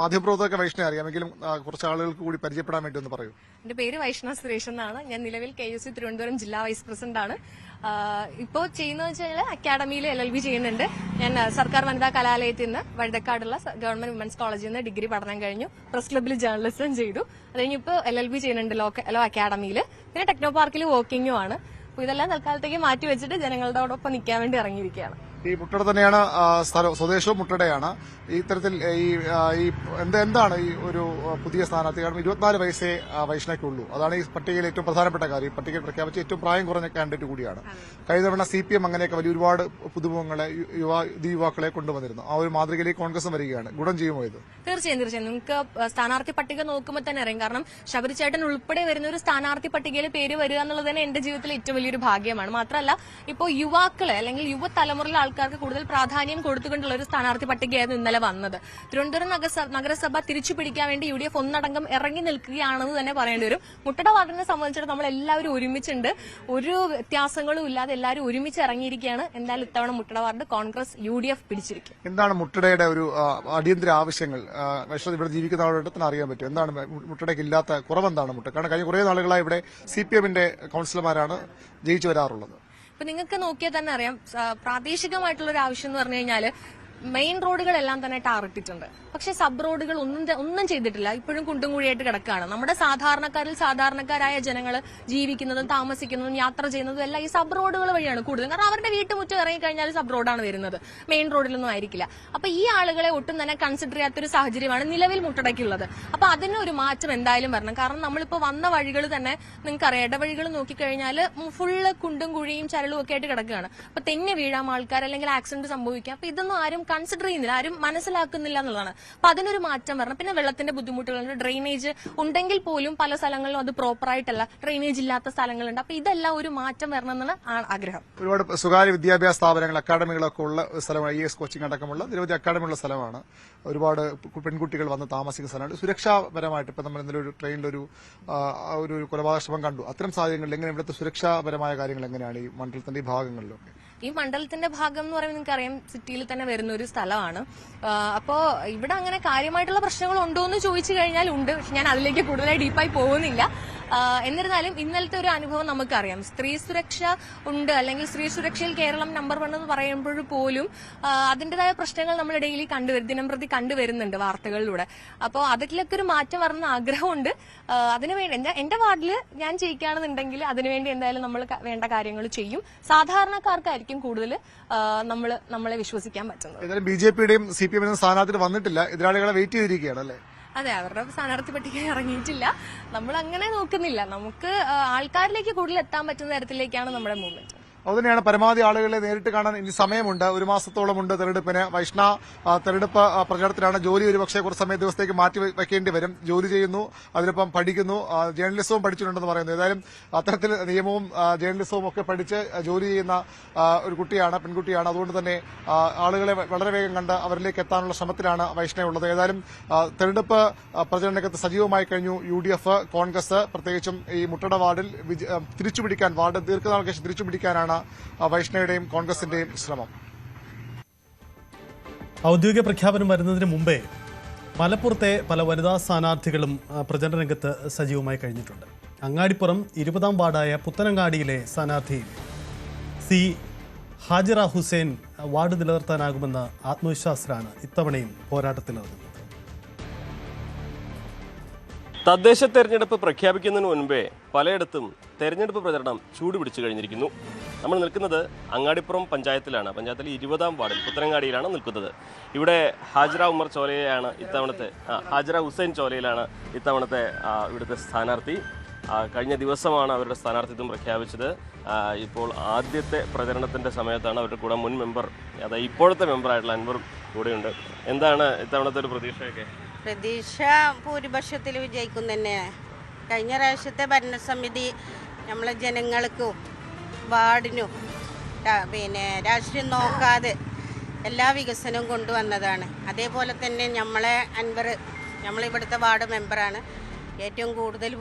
മാധ്യമപ്രവർത്തകർക്ക് വൈഷ്ണവ അറിയാമെങ്കിലും കുറച്ച് ആളുകൾക്ക് കൂടി പരിചയപ്പെടാൻ വേണ്ടി ഒന്ന് പറയൂ. എന്റെ പേര് വൈഷ്ണവ സുരേഷ് എന്നാണ്. ഞാൻ നിലവിൽ KSU തിരുവനന്തപുരം ജില്ലാ വൈസ് പ്രസിഡന്റ് ആണ്. ഇപ്പോൾ ചെയ്യുന്നത് വെച്ചാൽ അക്കാഡമിയിൽ LLB ചെയ്യുന്നുണ്ട്. ഞാൻ സർക്കാർ വനിതാ കലാലയത്തിൽ നിന്ന് വഴുതക്കാടുള്ള ഗവൺമെന്റ് വിമൻസ് കോളേജിൽ നിന്ന് ഡിഗ്രി പഠനം കഴിഞ്ഞു. പ്രസ് ക്ലബ്ബിൽ ജേർണലിസം ചെയ്തു. അത് കഴിഞ്ഞ് ഇപ്പോൾ LLB ചെയ്യുന്നുണ്ട് ലോ അക്കാഡമിയിൽ. പിന്നെ ടെക്നോ പാർക്കിൽ വർക്കിംഗും ആണ്. അപ്പോൾ ഇതെല്ലാം തൽക്കാലത്തേക്ക് മാറ്റി വെച്ചിട്ട് ജനങ്ങളോടൊപ്പം നിൽക്കാൻ വേണ്ടി ഇറങ്ങിയിരിക്കുകയാണ്. ഈ മുട്ടട തന്നെയാണ് സ്വദേശവും മുട്ടടയാണ്. ഇത്തരത്തിൽ എന്താണ് ഈ ഒരു പുതിയ സ്ഥാനാർത്ഥി? കാരണം 24 വയസ്സേ വൈഷ്ണയ്ക്കുള്ളൂ. അതാണ് ഈ പട്ടികയിൽ ഏറ്റവും പ്രധാനപ്പെട്ട കാര്യം. ഈ പട്ടികയിൽ പ്രഖ്യാപിച്ച ഏറ്റവും പ്രായം കുറഞ്ഞ കാൻഡിഡേറ്റ് കൂടിയാണ്. കഴിഞ്ഞ തവണ CPM അങ്ങനെയൊക്കെ വലിയ ഒരുപാട് പുതുമുഖങ്ങളെ യുവാക്കളെ കൊണ്ടുവന്നിരുന്നു. ആ ഒരു മാതൃകയിലേക്ക് കോൺഗ്രസും വരികയാണ്. ഗുണം ചെയ്യുമോ ഇത്? തീർച്ചയായും നിങ്ങൾക്ക് സ്ഥാനാർത്ഥി പട്ടിക നോക്കുമ്പോൾ തന്നെ അറിയാം. കാരണം ശബരിചേട്ടൻ ഉൾപ്പെടെ വരുന്ന ഒരു സ്ഥാനാർത്ഥി പട്ടികയിൽ പേര് വരിക എന്നുള്ളത് തന്നെ എന്റെ ജീവിതത്തിൽ ഏറ്റവും വലിയൊരു ഭാഗ്യമാണ്. മാത്രമല്ല ഇപ്പോൾ യുവാക്കളെ അല്ലെങ്കിൽ യുവതലമുറയിലെ ആൾക്കാർക്ക് കൂടുതൽ പ്രാധാന്യം കൊടുത്തുകൊണ്ടുള്ള ഒരു സ്ഥാനാർത്ഥി പട്ടികയായിരുന്നു ഇന്നലെ വന്നത്. തിരുവനന്തപുരം നഗരസഭ തിരിച്ചു പിടിക്കാൻ വേണ്ടി UDF ഒന്നടങ്കം ഇറങ്ങി നിൽക്കുകയാണെന്ന് തന്നെ പറയേണ്ടി വരും. മുട്ടട വാർഡിനെ സംബന്ധിച്ചിടത്തോളം നമ്മൾ എല്ലാവരും ഒരുമിച്ചുണ്ട്. ഒരു വ്യത്യാസങ്ങളും ഇല്ലാതെ എല്ലാവരും ഒരുമിച്ച് ഇറങ്ങിയിരിക്കുകയാണ്. എന്തായാലും ഇത്തവണ മുട്ടട വാർഡ് കോൺഗ്രസ് UDF പിടിച്ചിരിക്കും. എന്താണ് മുട്ടടയുടെ ഒരു അടിയന്തര ആവശ്യങ്ങൾ? വൈഷ്ണവ് ഇവിടെ ജീവിക്കുന്ന ആളുടെ തന്നെ അറിയാൻ പറ്റും. എന്താണ് മുട്ടടയ്ക്ക് ഇല്ലാത്ത കുറവെന്താണ് മുട്ട? കാരണം കഴിഞ്ഞ കുറേ നാളുകളായി ഇവിടെ CPMന്റെ കൌൺസിലർമാരാണ് ജയിച്ചു വരാറുള്ളത്. ഇപ്പൊ നിങ്ങൾക്ക് നോക്കിയാൽ തന്നെ അറിയാം, പ്രാദേശികമായിട്ടുള്ള ഒരു ആവശ്യം എന്ന് പറഞ്ഞു കഴിഞ്ഞാൽ മെയിൻ റോഡുകളെല്ലാം തന്നെ ടാറിട്ടിട്ടുണ്ട്. പക്ഷെ സബ് റോഡുകൾ ഒന്നും ചെയ്തിട്ടില്ല. ഇപ്പോഴും കുണ്ടും കുഴിയായിട്ട് കിടക്കുകയാണ്. നമ്മുടെ സാധാരണക്കാരായ ജനങ്ങൾ ജീവിക്കുന്നതും താമസിക്കുന്നതും യാത്ര ചെയ്യുന്നതും എല്ലാം ഈ സബ് റോഡുകൾ വഴിയാണ് കൂടുതലും. കാരണം അവരുടെ വീട്ടുമുറ്റം ഇറങ്ങിക്കഴിഞ്ഞാൽ സബ് റോഡാണ് വരുന്നത്, മെയിൻ റോഡിലൊന്നും ആയിരിക്കില്ല. അപ്പൊ ഈ ആളുകളെ ഒട്ടും തന്നെ കൺസിഡർ ചെയ്യാത്തൊരു സാഹചര്യമാണ് നിലവിൽ മുട്ടടയ്ക്കുള്ളത്. അപ്പൊ അതിനൊരു മാറ്റം എന്തായാലും വരണം. കാരണം നമ്മളിപ്പോ വന്ന വഴികൾ തന്നെ നിങ്ങൾക്കറിയാം, ഇടവഴികൾ നോക്കിക്കഴിഞ്ഞാൽ ഫുള്ള് കുണ്ടും കുഴിയും ചരളും ഒക്കെ ആയിട്ട് കിടക്കുകയാണ്. അപ്പൊ തെന്നി വീഴാം ആൾക്കാർ, അല്ലെങ്കിൽ ആക്സിഡന്റ് സംഭവിക്കാം. അപ്പൊ ഇതൊന്നും ആരും കൺസിഡർ ചെയ്യുന്നില്ല, ആരും മനസ്സിലാക്കുന്നില്ല എന്നുള്ളതാണ്. അപ്പൊ അതിനൊരു മാറ്റം വരണം. പിന്നെ വെള്ളത്തിന്റെ ബുദ്ധിമുട്ടുകളുണ്ട്. ഡ്രെയിനേജ് ഉണ്ടെങ്കിൽ പോലും പല സ്ഥലങ്ങളിലും അത് പ്രോപ്പറായിട്ടല്ല, ഡ്രെയിനേജ് ഇല്ലാത്ത സ്ഥലങ്ങളുണ്ട്. അപ്പൊ ഇതെല്ലാം ഒരു മാറ്റം വരണം എന്നാണ് ആഗ്രഹം. ഒരുപാട് സ്വകാര്യ വിദ്യാഭ്യാസ സ്ഥാപനങ്ങൾ, അക്കാഡമികളൊക്കെ ഉള്ള സ്ഥലമാണ്. IAS കോച്ചിങ് അടക്കമുള്ള നിരവധി അക്കാഡമിയുള്ള സ്ഥലമാണ്. ഒരുപാട് പെൺകുട്ടികൾ വന്ന് താമസിക്കുന്ന സ്ഥലമാണ്. സുരക്ഷാപരമായിട്ട് ഇപ്പൊ നമ്മൾ ഇന്നലെ ഒരു ട്രെയിനിലൊരു കൊലപാതക ശ്രമം കണ്ടു. അത്തരം സാഹചര്യങ്ങളിൽ എങ്ങനെ ഇവിടുത്തെ സുരക്ഷാപരമായ കാര്യങ്ങൾ എങ്ങനെയാണ് ഈ മണ്ഡലത്തിന്റെ ഈ ഭാഗങ്ങളിലൊക്കെ? ഈ മണ്ഡലത്തിന്റെ ഭാഗം എന്ന് പറയുമ്പോൾ നിങ്ങൾക്കറിയാം സിറ്റിയിൽ തന്നെ വരുന്ന ഒരു സ്ഥലമാണ്. അപ്പോ ഇവിടെ അങ്ങനെ കാര്യമായിട്ടുള്ള പ്രശ്നങ്ങൾ ഉണ്ടോ എന്ന് ചോദിച്ചു കഴിഞ്ഞാൽ ഉണ്ട്. പക്ഷെ ഞാൻ അതിലേക്ക് കൂടുതലായി ഡീപ്പായി പോകുന്നില്ല. എന്നിരുന്നാലും ഇന്നലത്തെ ഒരു അനുഭവം നമുക്കറിയാം. സ്ത്രീ സുരക്ഷ ഉണ്ട്, അല്ലെങ്കിൽ സ്ത്രീ സുരക്ഷയിൽ കേരളം നമ്പർ 1 എന്ന് പറയുമ്പോൾ പോലും അതിന്റേതായ പ്രശ്നങ്ങൾ നമ്മൾ ഡെയിലി ദിനംപ്രതി കണ്ടുവരുന്നുണ്ട് വാർത്തകളിലൂടെ. അപ്പോൾ അതിലൊക്കെ ഒരു മാറ്റം വരണമെന്ന് ആഗ്രഹമുണ്ട്. അതിനുവേണ്ടി എന്റെ വാർഡിൽ ഞാൻ ജയിക്കുകയാണെന്നുണ്ടെങ്കിൽ അതിനുവേണ്ടി എന്തായാലും നമ്മൾ വേണ്ട കാര്യങ്ങൾ ചെയ്യും. സാധാരണക്കാർക്കായിരിക്കും കൂടുതൽ നമ്മളെ വിശ്വസിക്കാൻ പറ്റുന്നത്. BJPയുടെയും CPMന്റെയും സ്ഥാനാർത്ഥി വന്നിട്ടില്ല, എതിരാളികളെ വെയിറ്റ് ചെയ്തിരിക്കുകയാണ് അല്ലേ? അതെ, അവരുടെ സ്ഥാനാർത്ഥി പട്ടിക ഇറങ്ങിയിട്ടില്ല. നമ്മൾ അങ്ങനെ നോക്കുന്നില്ല. നമുക്ക് ആൾക്കാരിലേക്ക് കൂടുതൽ എത്താൻ പറ്റുന്ന തരത്തിലേക്കാണ് നമ്മുടെ മൂവ്മെന്റ്. അതുതന്നെയാണ് പരമാവധി ആളുകളെ നേരിട്ട് കാണാൻ ഇനി സമയമുണ്ട്. 1 മാസത്തോളമുണ്ട് തെരഞ്ഞെടുപ്പിന്. വൈഷ്ണ തെരഞ്ഞെടുപ്പ് പ്രചാരണത്തിലാണ്. ജോലി ഒരുപക്ഷെ കുറച്ച് ദിവസത്തേക്ക് മാറ്റി വെക്കേണ്ടി വരും. ജോലി ചെയ്യുന്നു, അതിനൊപ്പം പഠിക്കുന്നു, ജേർണലിസവും പഠിച്ചിട്ടുണ്ടെന്ന് പറയുന്നു. ഏതായാലും അത്തരത്തിൽ നിയമവും ജേർണലിസവും ഒക്കെ പഠിച്ച് ജോലി ചെയ്യുന്ന ഒരു കുട്ടിയാണ്, പെൺകുട്ടിയാണ്. അതുകൊണ്ട് തന്നെ ആളുകളെ വളരെ വേഗം കണ്ട് അവരിലേക്ക് എത്താനുള്ള ശ്രമത്തിലാണ് വൈഷ്ണയുള്ളത്. ഏതായാലും തെരഞ്ഞെടുപ്പ് പ്രചരണരംഗത്ത് സജീവമായി കഴിഞ്ഞു UDF, കോൺഗ്രസ്. പ്രത്യേകിച്ചും ഈ മുട്ടട വാർഡിൽ തിരിച്ചുപിടിക്കാൻ, വാർഡ് ദീർഘനാൾ ശേഷം തിരിച്ചുപിടിക്കാനാണ് വൈഷ്ണയുടെയും കോൺഗ്രസിന്റെയും ശ്രമം. ഔദ്യോഗിക പ്രഖ്യാപനം വരുന്നതിന് മുമ്പേ മലപ്പുറത്തെ പല വനിതാ സ്ഥാനാർത്ഥികളും പ്രചരണ രംഗത്ത് സജീവമായി കഴിഞ്ഞിട്ടുണ്ട്. അങ്ങാടിപ്പുറം 20ാം വാർഡായ പുത്തനങ്ങാടിയിലെ സ്ഥാനാർത്ഥി C. ഹാജിറ ഹുസൈൻ വാർഡ് നിലനിർത്താനാകുമെന്ന ആത്മവിശ്വാസത്തിലാണ് ഇത്തവണയും പോരാട്ടത്തിലിറങ്ങുന്നത്. തദ്ദേശ തെരഞ്ഞെടുപ്പ് പ്രഖ്യാപിക്കുന്നതിന് മുൻപേ പലയിടത്തും തെരഞ്ഞെടുപ്പ് പ്രചരണം ചൂടുപിടിച്ചു കഴിഞ്ഞിരിക്കുന്നു. നമ്മൾ നിൽക്കുന്നത് അങ്ങാടിപ്പുറം പഞ്ചായത്തിലാണ്. പഞ്ചായത്തിലെ 20ാം വാർഡിൽ പുത്തനങ്ങാടിയിലാണ് നിൽക്കുന്നത്. ഇവിടെ ഹാജിറ ഹുസൈൻ ചോലയിലാണ് ഇത്തവണത്തെ ഇവിടുത്തെ സ്ഥാനാർത്ഥി. കഴിഞ്ഞ ദിവസമാണ് അവരുടെ സ്ഥാനാർത്ഥിത്വം പ്രഖ്യാപിച്ചത്. ഇപ്പോൾ ആദ്യത്തെ പ്രചരണത്തിൻ്റെ സമയത്താണ് അവരുടെ കൂടെ മുൻ മെമ്പർ, അതായത് ഇപ്പോഴത്തെ മെമ്പറായിട്ടുള്ള അൻവർ കൂടെയുണ്ട്. എന്താണ് ഇത്തവണത്തെ ഒരു പ്രതീക്ഷയൊക്കെ? പ്രതീക്ഷ ഭൂരിപക്ഷത്തിൽ വിജയിക്കും തന്നെ. കഴിഞ്ഞ പ്രാവശ്യത്തെ ഭരണസമിതി നമ്മളെ ജനങ്ങൾക്കും വാർഡിനും രാഷ്ട്രീയം നോക്കാതെ എല്ലാ വികസനവും കൊണ്ടുവന്നതാണ്. അതേപോലെ തന്നെ നമ്മളെ അൻവർ നമ്മളിവിടുത്തെ വാർഡ് മെമ്പറാണ്. ഏറ്റവും കൂടുതൽ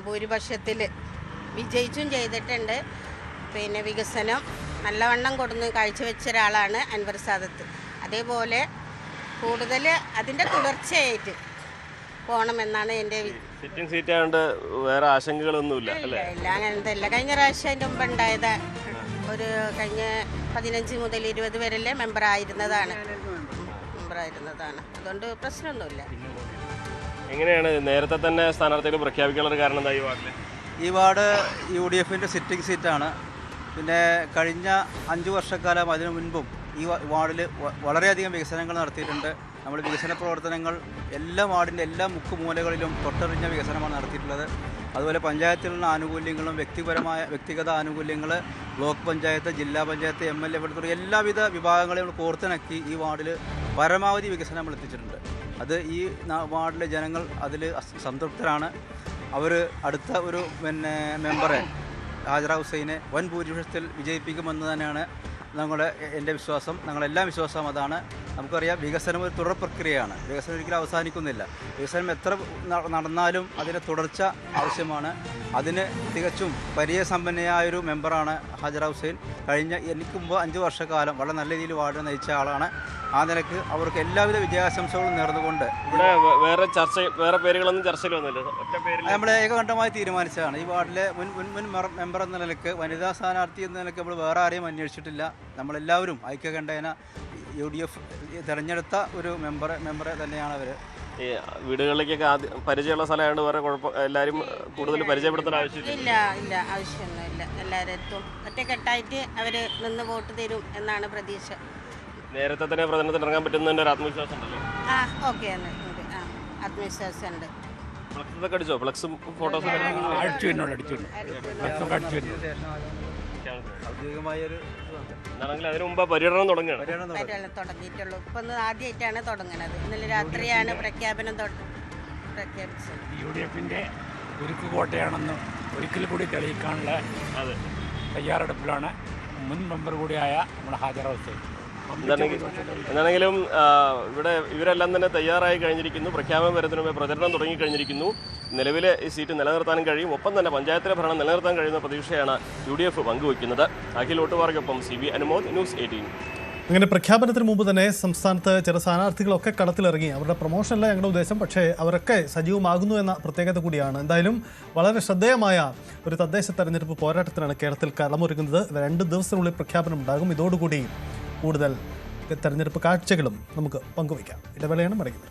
ഭൂരിപക്ഷത്തിൽ വിജയിച്ചും ചെയ്തിട്ടുണ്ട്. വികസനം നല്ലവണ്ണം കൊടുന്ന് കാഴ്ചവെച്ച ഒരാളാണ് അൻവർ സാദത്ത്. അതേപോലെ കൂടുതൽ അതിൻ്റെ തുടർച്ചയായിട്ട് പോകണമെന്നാണ് എൻ്റെ. സിറ്റിംഗ് സീറ്റ് ആയതുകൊണ്ട് വേറെ ആശങ്കകളൊന്നുമില്ല അല്ലേ? ഇല്ല, അങ്ങനത്തെ ഇല്ല. കഴിഞ്ഞ പ്രാവശ്യം അതിൻ്റെ മുമ്പ് ഉണ്ടായത് കഴിഞ്ഞ 15 മുതൽ 20 വരെയല്ലേ മെമ്പറായിരുന്നതാണ്. അതുകൊണ്ട് പ്രശ്നമൊന്നുമില്ല. എങ്ങനെയാണ് നേരത്തെ തന്നെ സ്ഥാനാർത്ഥികൾ പ്രഖ്യാപിക്കാനുള്ള കാരണം എന്താ ഈ വാർഡിൽ? ഈ വാർഡ് UDFന്റെ സിറ്റിംഗ് സീറ്റാണ്. പിന്നെ കഴിഞ്ഞ 5 വർഷക്കാലം അതിനു മുൻപും ഈ വാർഡിൽ വളരെയധികം വികസനങ്ങൾ നടത്തിയിട്ടുണ്ട്. നമ്മൾ വികസന പ്രവർത്തനങ്ങൾ എല്ലാ വാർഡിൻ്റെ എല്ലാ മുക്കുമൂലകളിലും തൊട്ടറിഞ്ഞ വികസനമാണ് നടത്തിയിട്ടുള്ളത്. അതുപോലെ പഞ്ചായത്തിലുള്ള ആനുകൂല്യങ്ങളും വ്യക്തിഗത ആനുകൂല്യങ്ങൾ, ബ്ലോക്ക് പഞ്ചായത്ത്, ജില്ലാ പഞ്ചായത്ത്, MLA തുടങ്ങിയ എല്ലാവിധ വിഭാഗങ്ങളെയും കോർത്തിണക്കി ഈ വാർഡിൽ പരമാവധി വികസനം നമ്മൾ എത്തിച്ചിട്ടുണ്ട്. അത് ഈ വാർഡിലെ ജനങ്ങൾ അതിൽ സംതൃപ്തരാണ്. അവർ അടുത്ത ഒരു മെമ്പറെ ഹാജറ ഹുസൈനെ വൻ ഭൂരിപക്ഷത്തിൽ വിജയിപ്പിക്കുമെന്ന് തന്നെയാണ് എൻ്റെ വിശ്വാസം. ഞങ്ങളെല്ലാം വിശ്വാസം അതാണ്. നമുക്കറിയാം, വികസനം ഒരു തുടർ പ്രക്രിയയാണ്. വികസനം ഒരിക്കലും അവസാനിക്കുന്നില്ല. വികസനം എത്ര നടന്നാലും അതിന് തുടർച്ച ആവശ്യമാണ്. അതിന് തികച്ചും പരിചയസമ്പന്നയായൊരു മെമ്പറാണ് ഹാജറ ഹുസൈൻ. എനിക്ക് മുമ്പ് 5 വർഷക്കാലം വളരെ നല്ല രീതിയിൽ വാർഡ് നയിച്ച ആളാണ്. ആ നിലക്ക് അവർക്ക് എല്ലാവിധ വിജയാശംസകളും നേർന്നുകൊണ്ട് ഇവിടെ വേറെ പേരുകളൊന്നും ചർച്ചയിൽ വന്നില്ല. നമ്മൾ ഏകകണ്ഠമായി തീരുമാനിച്ചതാണ്. ഈ വാർഡിലെ മുൻ മെമ്പർ എന്ന നിലക്ക്, വനിതാ സ്ഥാനാർത്ഥി എന്ന നിലക്ക് നമ്മൾ വേറെ ആരെയും അന്വേഷിച്ചിട്ടില്ല. നമ്മളെല്ലാവരും ഐക്യകണ്ഠേന UDF തിരഞ്ഞെടുത്ത ഒരു മെമ്പറെ തന്നെയാണ് അവർ. ഈ വീടുകളിലേക്കൊക്കെ പരിചയമുള്ള സ്ഥലമായതുകൊണ്ട് വേറെ കുഴപ്പം എല്ലാവരും കൂടുതൽ പരിചയപ്പെടുത്തേണ്ട ആവശ്യമില്ല. ഇല്ല ആവശ്യമൊന്നുമില്ല. എല്ലാവരും ഒറ്റക്കെട്ടായിട്ട് അവർ നിന്ന് വോട്ട് തരും എന്നാണ് പ്രതീക്ഷ. നേരത്തെ തന്നെ പ്രചരണത്തിന് ഇറങ്ങാൻ പറ്റുന്നതിൻ്റെ ഒരു ആത്മവിശ്വാസം ഉണ്ടല്ലോ. ഓക്കെ ആത്മവിശ്വാസമുണ്ട്. ഫ്ലക്സൊക്കെ അടിച്ചോ? ഫ്ലക്സും ഫോട്ടോസും ഔദ്യോഗികമായൊരു എന്നാണെങ്കിൽ അതിന് മുമ്പ് പര്യടനം തുടങ്ങിയാണ്. തുടങ്ങിയിട്ടുള്ളൂ. ഇപ്പൊ ആദ്യമായിട്ടാണ് തുടങ്ങുന്നത്. ഇന്നലെ രാത്രിയാണ് പ്രഖ്യാപനം പ്രഖ്യാപിച്ചത്. UDFന്റെ ഉരുക്കുകോട്ടയാണെന്ന് ഒരിക്കൽ കൂടി തെളിയിക്കാനുള്ള തയ്യാറെടുപ്പിലാണ് മുൻ മെമ്പർ കൂടിയായ നമ്മുടെ ഹാജറ ഹുസൈൻ. എന്താണെങ്കിലും ഇവരെല്ലാം തന്നെ തയ്യാറായി കഴിഞ്ഞിരിക്കുന്നു. പ്രഖ്യാപനം വരുന്നതിന് മുമ്പ് പ്രചരണം തുടങ്ങിക്കഴിഞ്ഞിരിക്കുന്നു. നിലവിലെ ഈ സീറ്റ് നിലനിർത്താനും കഴിയും. ഒപ്പം തന്നെ പഞ്ചായത്തിലെ ഭരണം നിലനിർത്താൻ കഴിയുന്ന പ്രതീക്ഷയാണ് UDF പങ്കുവയ്ക്കുന്നത്. അഖിൽ ഓട്ടുവാർക്കൊപ്പം CB അനുമോദ്, ന്യൂസ് 18. അങ്ങനെ പ്രഖ്യാപനത്തിന് മുമ്പ് തന്നെ സംസ്ഥാനത്ത് ചില സ്ഥാനാർത്ഥികളൊക്കെ കളത്തിലിറങ്ങി. അവരുടെ പ്രൊമോഷനല്ല ഞങ്ങളുടെ ഉദ്ദേശം, പക്ഷേ അവരൊക്കെ സജീവമാകുന്നു എന്ന പ്രത്യേകത കൂടിയാണ്. എന്തായാലും വളരെ ശ്രദ്ധേയമായ ഒരു തദ്ദേശ തെരഞ്ഞെടുപ്പ് പോരാട്ടത്തിനാണ് കേരളത്തിൽ കളമൊരുങ്ങുന്നത്. 2 ദിവസത്തിനുള്ളിൽ പ്രഖ്യാപനം ഉണ്ടാകും. ഇതോടുകൂടി കൂടുതൽ തെരഞ്ഞെടുപ്പ് കാഴ്ചകളും നമുക്ക് പങ്കുവയ്ക്കാം. ഇടവേളയാണ് മടങ്ങുന്നത്.